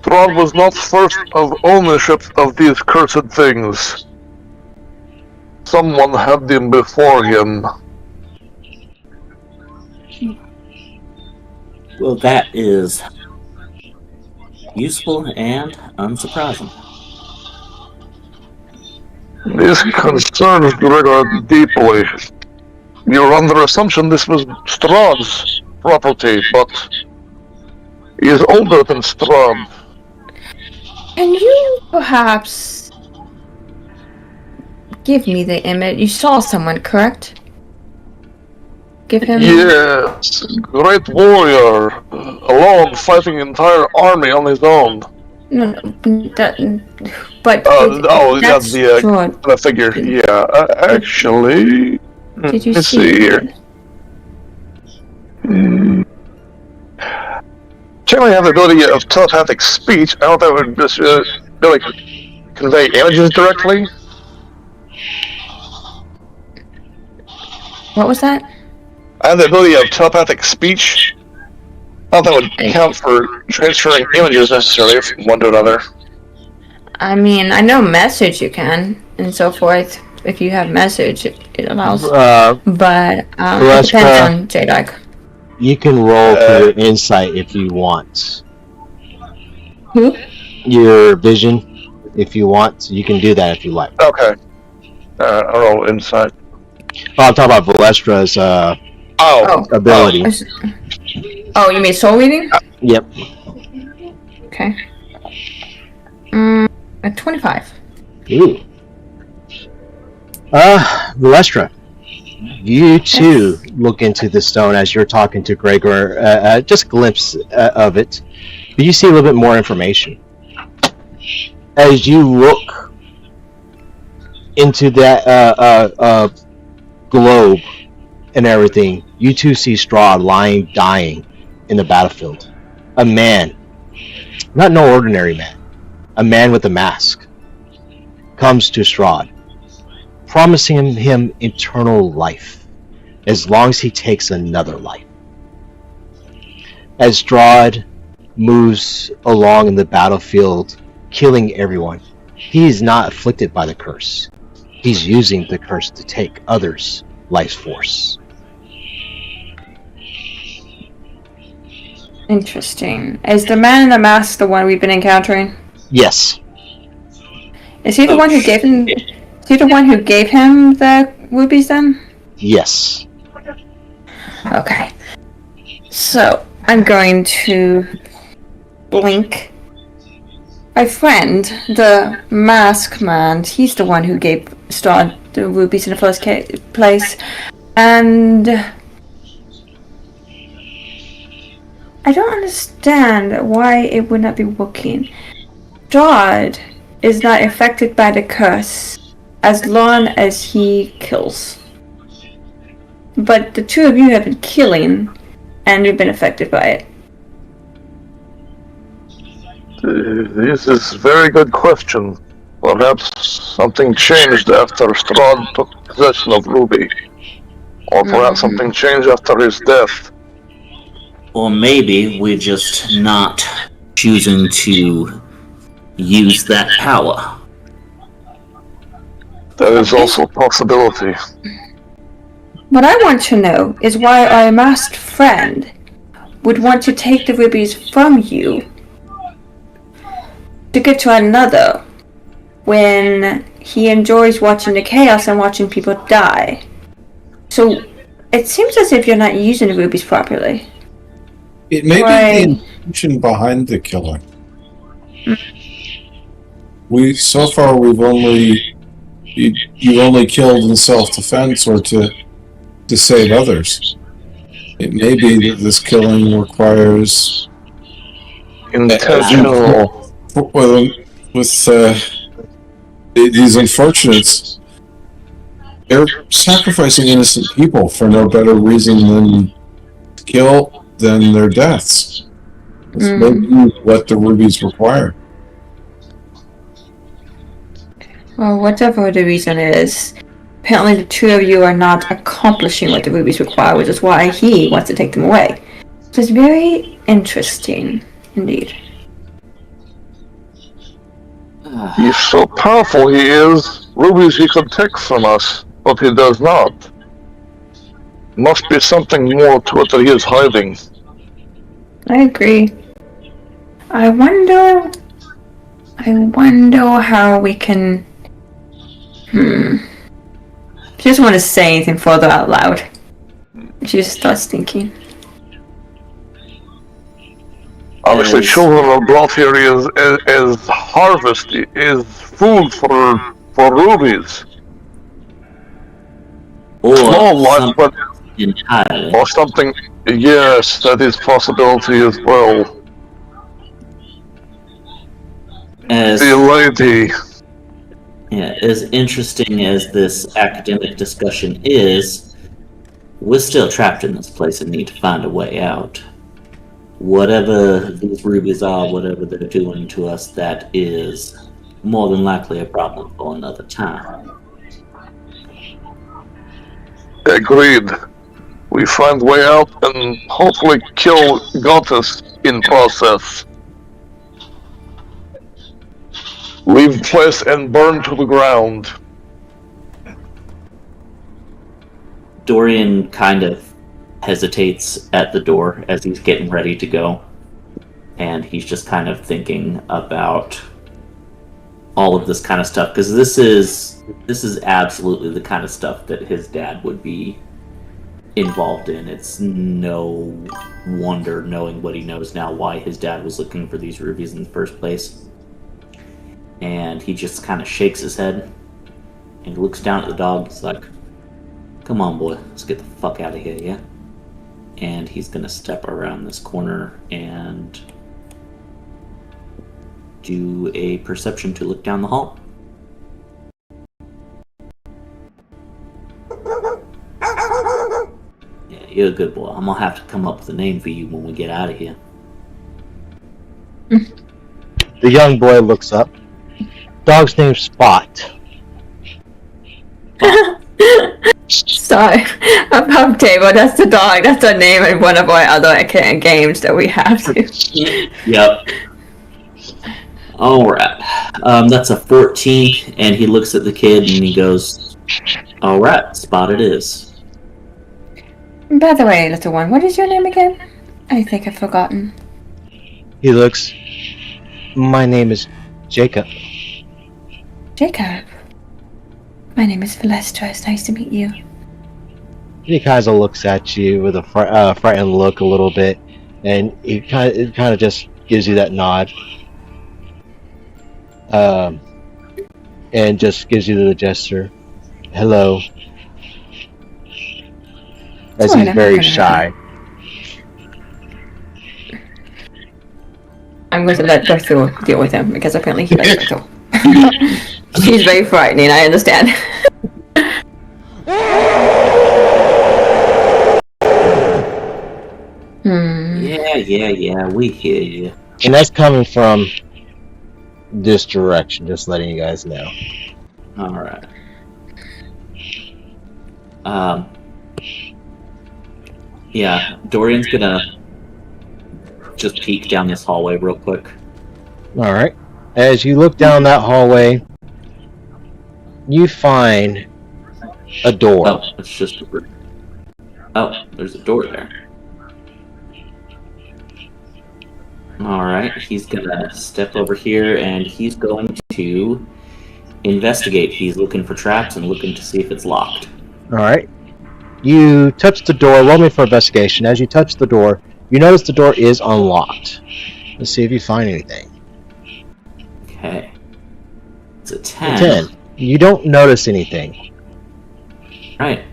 Strahd was not first of ownership of these cursed things. Someone had them before him. Well, that is useful and unsurprising. This concerns Gregor deeply. You're under assumption this was Strahd's property, but he is older than Strahd. Can you perhaps give me the image? You saw someone, correct? Give him. Yes, great warrior, alone fighting an entire army on his own. No, that. But that's the figure. Yeah, actually. Did you let's see here? Generally have the ability of telepathic speech. I don't know if that would just really convey images directly. What was that? I have the ability of telepathic speech. I don't know if that would count for transferring images necessarily from one to another. I mean, I know message you can, and so forth. If you have message, it allows. But it depends on JDark. You can roll for your insight if you want. Who? Your vision, if you want. You can do that if you like. Okay. I'll roll insight. Oh, I'm talking about Vaellistra's ability. Oh, you mean soul reading? Yep. Okay. At 25. Ooh. Lestra, you too look into the stone as you're talking to Gregor. Just a glimpse of it, but you see a little bit more information. As you look into that globe and everything, you too see Strahd lying, dying in the battlefield. A man, not no ordinary man, a man with a mask, comes to Strahd, promising him eternal life, as long as he takes another life. As Strahd moves along in the battlefield, killing everyone, he is not afflicted by the curse. He's using the curse to take others' life force. Interesting. Is the man in the mask the one we've been encountering? Yes. Is he the one who gave him? Is he the one who gave him the rubies then? Yes. Okay. So I'm going to blink. My friend, the mask man, he's the one who gave Strahd the rubies in the first place, and I don't understand why it would not be working. Strahd is not affected by the curse as long as he kills. But the two of you have been killing, and you've been affected by it. This is a very good question. Perhaps something changed after Strahd took possession of Ruby. Or perhaps something changed after his death. Or maybe we're just not choosing to use that power. That is also a possibility. What I want to know is why our masked friend would want to take the rubies from you to give to another when he enjoys watching the chaos and watching people die. So it seems as if you're not using the rubies properly. It may Right. be the intention behind the killing. So far we've only you only killed in self-defense or to save others. It may be that this killing requires Intentional. With these unfortunates, they're sacrificing innocent people for no better reason than to kill than their deaths. It's maybe what the rubies require. Well, whatever the reason is, apparently the two of you are not accomplishing what the rubies require, which is why he wants to take them away. So it's very interesting, indeed. He's so powerful he is. Rubies he could take from us, but he does not. Must be something more to it that he is hiding. I agree. I wonder how we can... She doesn't want to say anything further out loud. She just starts thinking. Obviously, children are brought here is harvest, is food for rubies. Or Small life, but entirely. or something. Yes, that is possibility as well. As The lady. Yeah, as interesting as this academic discussion is, we're still trapped in this place and need to find a way out. Whatever these rubies are, whatever they're doing to us, that is more than likely a problem for another time. Agreed. We find way out and hopefully kill Cultist in process. Leave the place and burn to the ground. Dorian kind of hesitates at the door as he's getting ready to go. And he's just kind of thinking about all of this kind of stuff. Because this is absolutely the kind of stuff that his dad would be involved in. It's no wonder, knowing what he knows now, why his dad was looking for these rubies in the first place. And he just kind of shakes his head and looks down at the dog. He's like, "Come on, boy, let's get the fuck out of here, yeah?" And he's gonna step around this corner and do a perception to look down the hall. Yeah, you're a good boy. I'm gonna have to come up with a name for you when we get out of here. The young boy looks up. Dog's name's Spot. Sorry, above table, that's the dog, that's the name in one of our other games that we have to. Yep. Alright. That's a 14, and he looks at the kid and he goes, "Alright, Spot it is." By the way, little one, what is your name again? I think I've forgotten. He looks. My name is Jacob. Jacob. My name is Vaelisstra. It's nice to meet you. He kind of looks at you with a frightened look a little bit, and he kind of just gives you that nod, and just gives you the gesture, "Hello," as he's very shy. I'm going to let Darthur deal with him because apparently he likes Darthur. He's very frightening, I understand. Yeah, we hear you. And that's coming from this direction, just letting you guys know. Alright. Yeah, Dorian's gonna just peek down this hallway real quick. All right. As you look down that hallway, you find a door. Oh, it's just a... Oh, there's a door there. Alright, he's gonna step over here and he's going to investigate. He's looking for traps and looking to see if it's locked. All right. You touch the door. Roll me for investigation. As you touch the door, you notice the door is unlocked. Let's see if you find anything. Okay. It's a 10. 10. You don't notice anything. Right.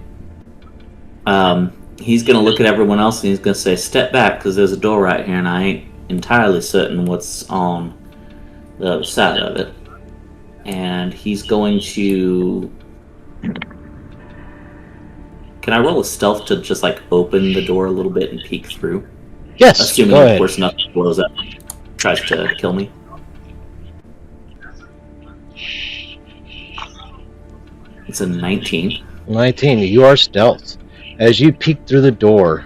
He's gonna look at everyone else and he's gonna say, step back, because there's a door right here and I ain't entirely certain what's on the other side of it. And he's going to... Can I roll a stealth to just, like, open the door a little bit and peek through? Yes, assuming, go of ahead. course, nothing blows up, tries to kill me. It's a 19. 19. You are stealth. As you peek through the door,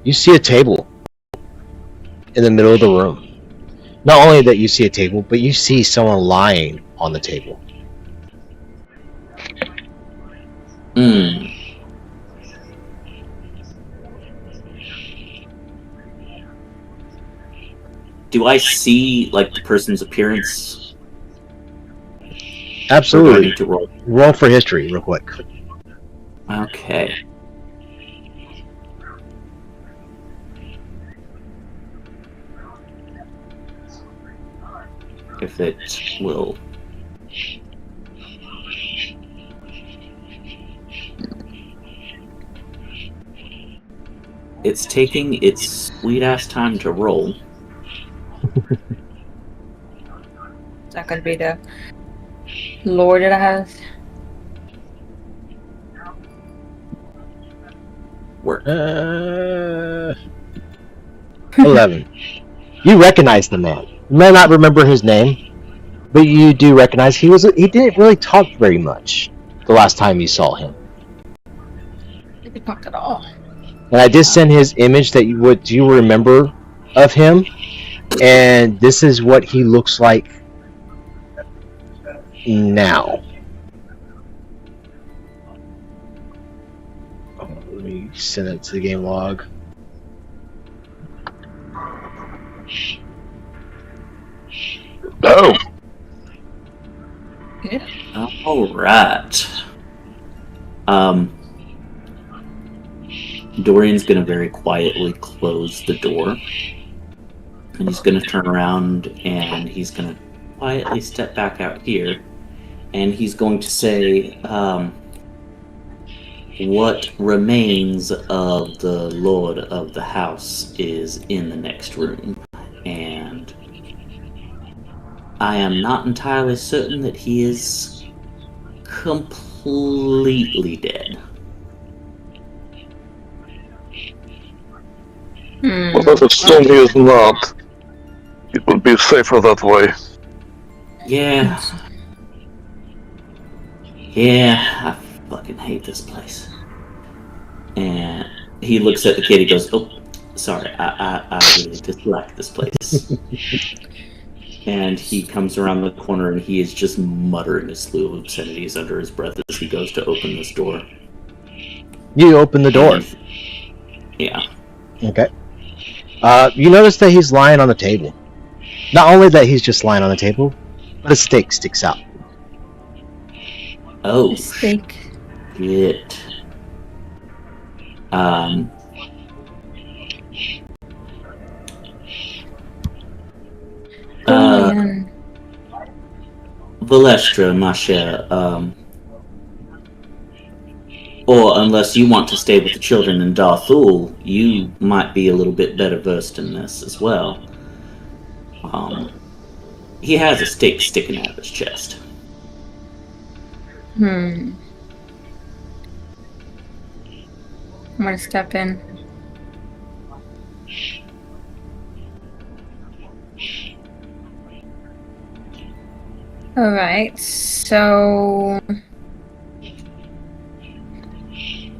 you see a table in the middle of the room. Not only that you see a table, but you see someone lying on the table. Do I see, like, the person's appearance? Absolutely. Or do I need to roll? Roll for history real quick. Okay. If it will... It's taking its sweet-ass time to roll. Is that gonna be the lore that I have? Work. 11. You recognize the man. You may not remember his name, but you do recognize he didn't really talk very much the last time you saw him. He didn't talk at all. And I did send his image that you remember of him, and this is what he looks like now. Let me send it to the game log. Oh, Yeah. Alright. Dorian's gonna very quietly close the door. And he's gonna turn around and he's gonna quietly step back out here. And he's going to say, what remains of the Lord of the House is in the next room. And I am not entirely certain that he is completely dead. well, let's assume he is not. It would be safer that way. Yeah. Yeah, I fucking hate this place. And he looks at the kid, he goes, oh, sorry, I really dislike this place. And he comes around the corner and he is just muttering a slew of obscenities under his breath as he goes to open this door. You open the door. Yeah. Okay. You notice that he's lying on the table. Not only that he's just lying on the table, but a stake sticks out. Oh, Mistake. shit. Dorian. Vaelisstra, ma chère, or unless you want to stay with the children in Darthul, you might be a little bit better versed in this as well. He has a stake sticking out of his chest. I'm gonna step in. Alright, so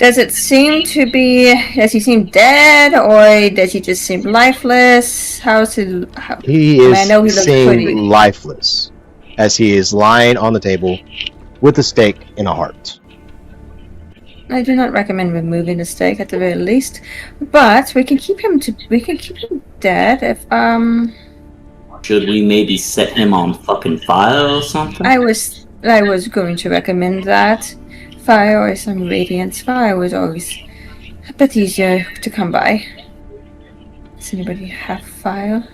Does it seem to be? Does he seem dead, or does he just seem lifeless? How's it? He is I know he looks pretty lifeless, as he is lying on the table with a stake in a heart. I do not recommend removing the stake at the very least, but we can keep him dead if Should we maybe set him on fucking fire or something? I was going to recommend that. Fire or some radiance. Fire was always a bit easier to come by. Does anybody have fire?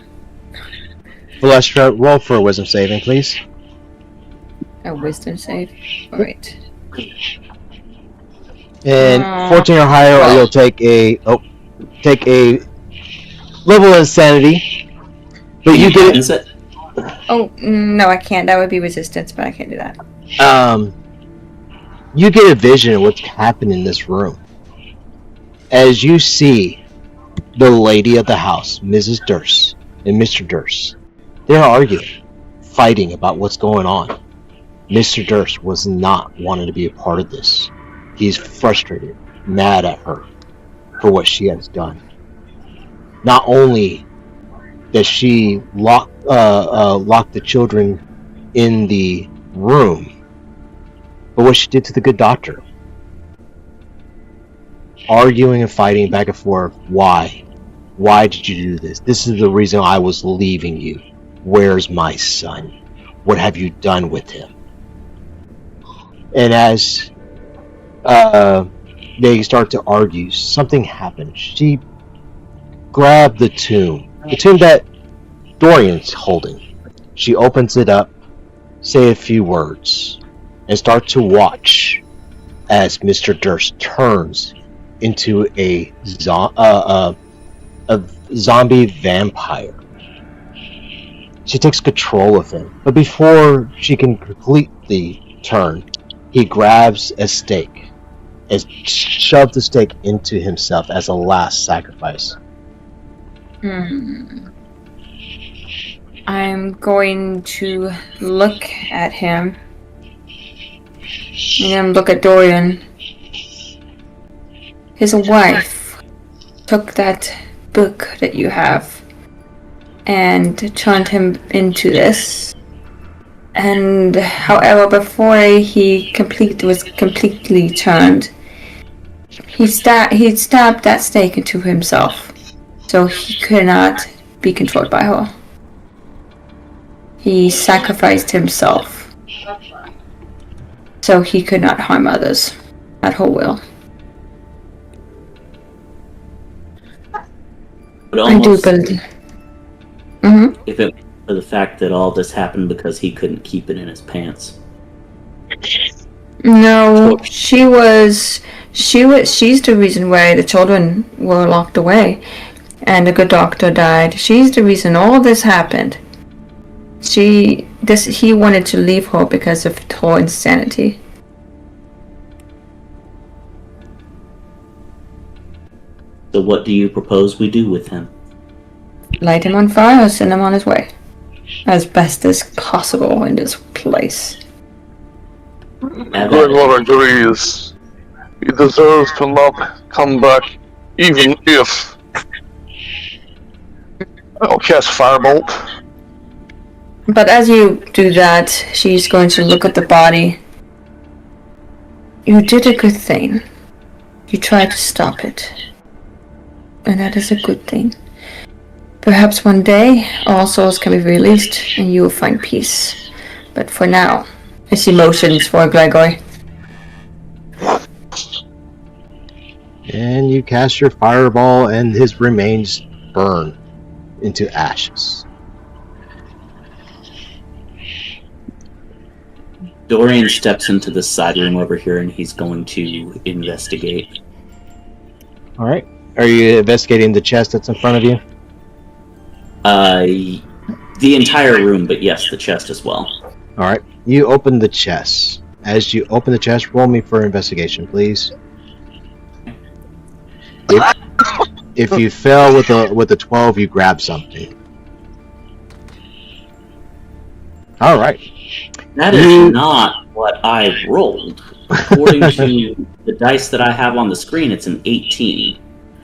Lestra, roll for a wisdom saving, please. A wisdom save. Alright. And 14 or higher, or you'll take a level of insanity. But you get it. Oh no, I can't. That would be resistance, but I can't do that. You get a vision of what's happened in this room. As you see the lady of the house, Mrs. Durst, and Mr. Durst, they're arguing, fighting about what's going on. Mr. Durst was not wanting to be a part of this. He's frustrated, mad at her for what she has done. Not only does she lock the children in the room, but what she did to the good doctor. Arguing and fighting back and forth. Why? Why did you do this? This is the reason I was leaving you. Where's my son? What have you done with him? And as they start to argue, something happened. She grabbed the tomb that Dorian's holding. She opens it up, say a few words, and start to watch as Mr. Durst turns into a zombie vampire. She takes control of him, but before she can completely turn, he grabs a stake and shoves the stake into himself as a last sacrifice. I'm going to look at him and then look at Dorian. His wife took that book that you have and turned him into this. And however, before he was completely turned, he stabbed that stake into himself, so he could not be controlled by her. He sacrificed himself, so he could not harm others at her will. I do believe. If it for the fact that all this happened because he couldn't keep it in his pants. No, she's the reason why the children were locked away and the good doctor died. She's the reason all this happened. He wanted to leave her because of her insanity. So what do you propose we do with him? Light him on fire, send him on his way. As best as possible in this place. Gregor agrees. He deserves to not come back, even if I'll cast Firebolt. But as you do that, she's going to look at the body. You did a good thing. You tried to stop it. And that is a good thing. Perhaps one day, all souls can be released and you will find peace. But for now, I see motions for Gregor. And you cast your fireball and his remains burn into ashes. Dorian steps into the side room over here and he's going to investigate. Alright. Are you investigating the chest that's in front of you? The entire room, but yes, the chest as well. Alright. You open the chest. As you open the chest, roll me for investigation, please. If you fail with a 12, you grab something. Alright. That is not what I rolled. according to the dice that I have on the screen, it's an 18.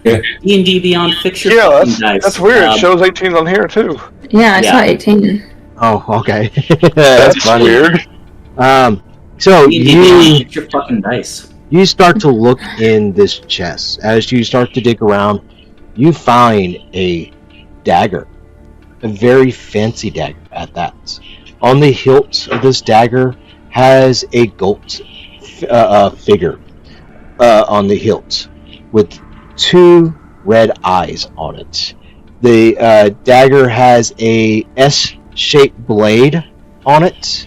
Yeah. D&D Beyond Fix your Yeah, fucking dice. that's weird. It shows 18 on here too. Yeah, I Yeah. saw 18. Oh, okay. That's funny. weird. So D&D Beyond you Fix your fucking dice. start to look in this chest. As you start to dig around, you find a dagger, a very fancy dagger at that. On the hilt of this dagger has a goat figure on the hilt with 2 red eyes on it. The dagger has a S-shaped blade on it.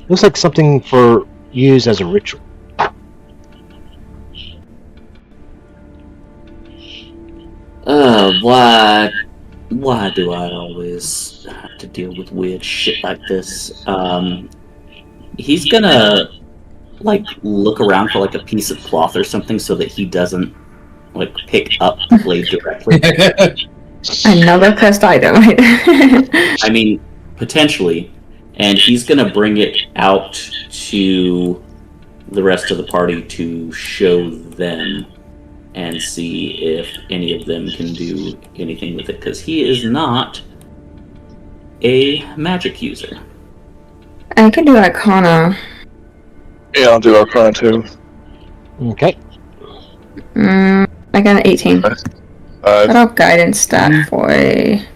Looks like something for used as a ritual. Why do I always have to deal with weird shit like this? He's gonna look around for a piece of cloth or something so that he doesn't pick up the blade directly. Another cursed item. I mean, potentially. And he's gonna bring it out to the rest of the party to show them and see if any of them can do anything with it, because he is not a magic user. I can do Arcana. Yeah, I'll do Arcana too. Okay. I got an 18. What about guidance stat for a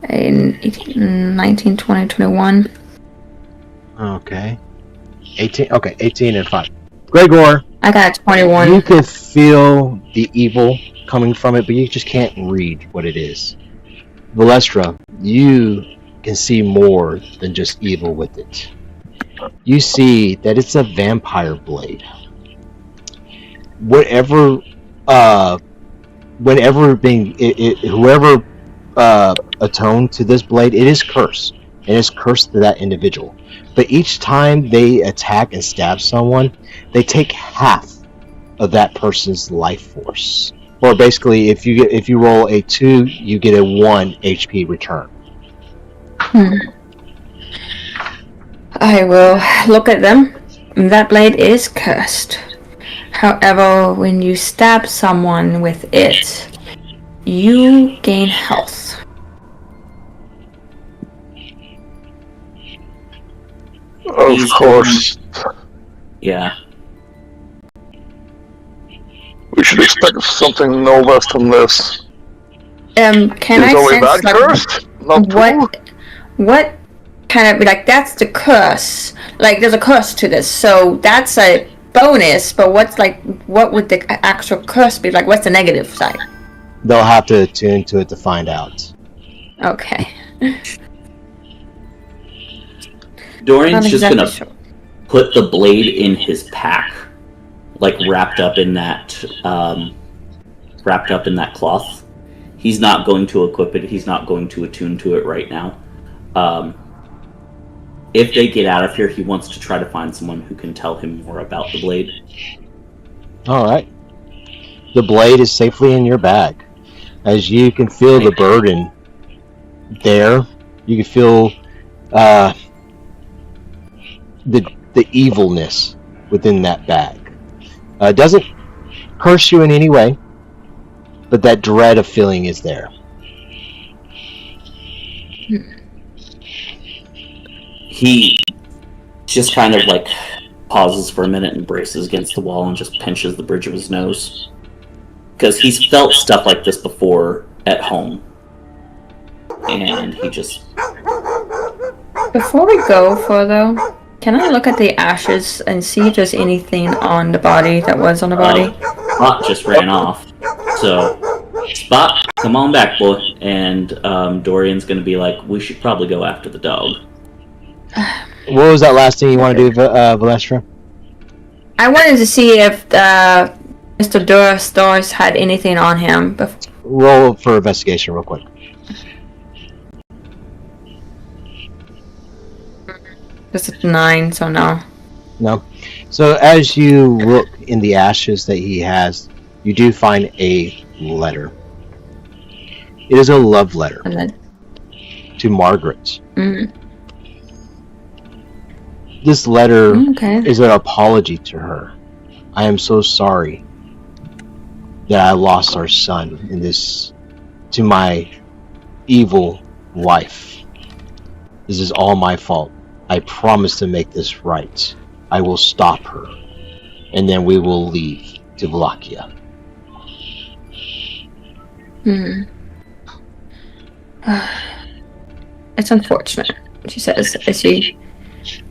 18, 19, 20, 21? Okay. 18. Okay, 18 and 5. Gregor, I got a 21. you can feel the evil coming from it, but you just can't read what it is. Vaelisstra, you can see more than just evil with it. You see that it's a vampire blade. Whoever atoned to this blade, it is cursed. It is cursed to that individual. But each time they attack and stab someone, they take half of that person's life force. Or basically, if you roll a 2, you get a 1 HP return. I will look at them. That blade is cursed. However, when you stab someone with it, you gain health. Of course. Yeah. We should expect something no less than this. Can Is I only sense that cursed? Not what kind of that's the curse? There's a curse to this, so that's a bonus. But what would the actual curse be? What's the negative side? They'll have to attune to it to find out. Okay. Dorian's just gonna put the blade in his pack, wrapped up in that cloth. He's not going to equip it. He's not going to attune to it right now. If they get out of here, he wants to try to find someone who can tell him more about the blade. Alright. The blade is safely in your bag. As you can feel the burden there, you can feel the evilness within that bag. It doesn't curse you in any way, but that dread of feeling is there. He just kind of pauses for a minute and braces against the wall and just pinches the bridge of his nose. Because he's felt stuff like this before at home. And he just... Before we go further, can I look at the ashes and see if there's anything on the body that was on the body? Spot just ran off. So, Spot, come on back, boy. And Dorian's going to be like, we should probably go after the dog. What was that last thing you want to do, Vaelisstra? I wanted to see if Mr. Durst had anything on him. Roll for investigation real quick. This is 9, so no. No. So as you look in the ashes that he has, you do find a letter. It is a love letter to Margaret. This letter Okay. is an apology to her. I am so sorry that I lost our son in this to my evil wife. This is all my fault. I promise to make this right. I will stop her, and then we will leave to Wallachia. It's unfortunate, she says as she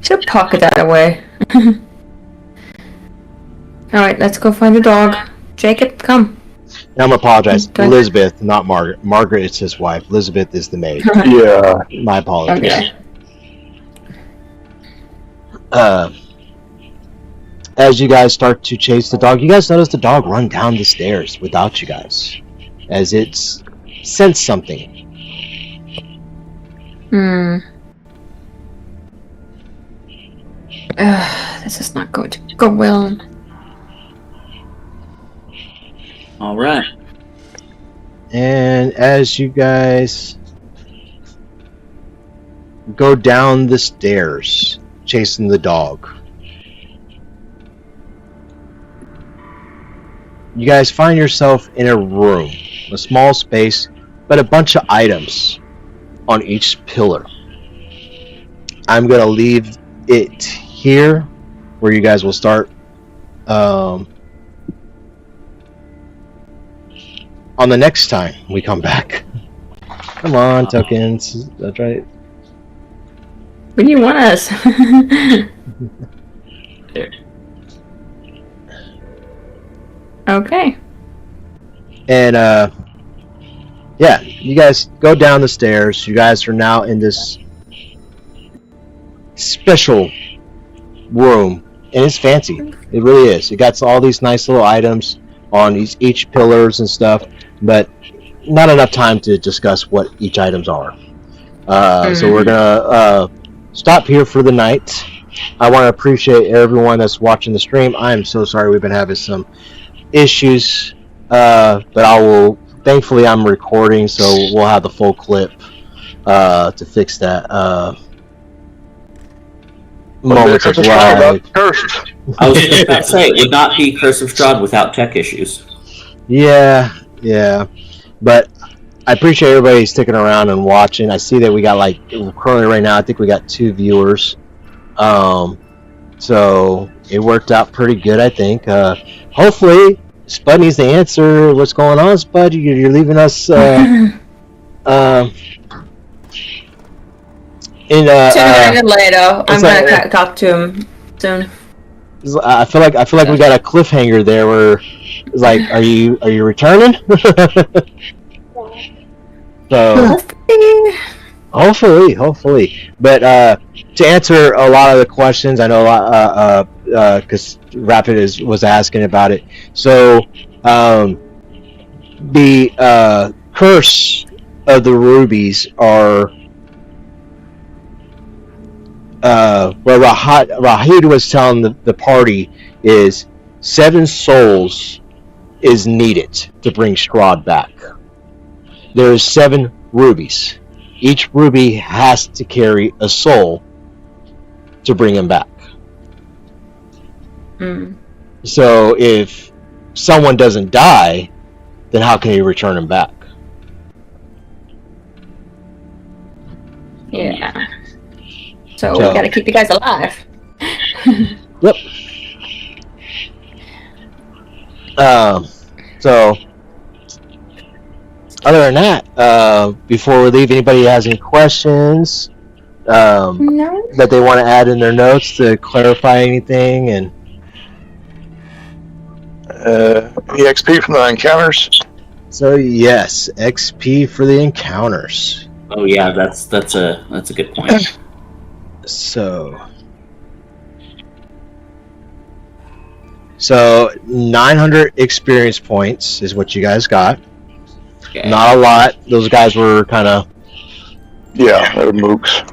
should pocket that away. Alright, let's go find the dog. Jacob, come. Now I'm apologize. Okay. Elizabeth, not Margaret. Margaret is his wife. Elizabeth is the maid. Yeah. My apologies. Okay. As you guys start to chase the dog, you guys notice the dog run down the stairs without you guys, as it's sensed something. This is not going to go well. All right. And as you guys go down the stairs, chasing the dog, you guys find yourself in a room, a small space, but a bunch of items on each pillar. I'm going to leave it here, where you guys will start on the next time we come back. Come on, tokens. That's right. Where do you want us? Okay. And yeah, you guys go down the stairs. You guys are now in this special room, and it's fancy. It really is. It got all these nice little items on each pillars and stuff, but not enough time to discuss what each items are. So we're gonna stop here for the night. I want to appreciate everyone that's watching the stream. I am so sorry we've been having some issues, but I will. Thankfully, I'm recording, so we'll have the full clip to fix that. Moments of lag. Durst. I was just about to say, it would not be Curse of Strahd without tech issues. Yeah, but I appreciate everybody sticking around and watching. I see that we got currently right now, I think we got 2 viewers. So it worked out pretty good, I think. Hopefully, Spud needs to answer what's going on. Spud, you're leaving us. Sooner than later. I'm gonna talk to him soon. I feel like we got a cliffhanger there where it's like, are you returning? So hopefully. But to answer a lot of the questions, I know a lot because Rapid was asking about it. So the curse of the rubies are. What Rahid was telling the party is 7 souls is needed to bring Strahd back. There is 7 rubies. Each ruby has to carry a soul to bring him back. So if someone doesn't die, then how can you return him back? Yeah. So we gotta keep you guys alive. Yep. So other than that, before we leave, anybody has any questions No. that they want to add in their notes to clarify anything? And Any XP from the encounters? so yes, XP for the encounters. Oh yeah, that's a good point. So 900 experience points is what you guys got. Okay. Not a lot. Those guys were kind of Yeah, they're mooks.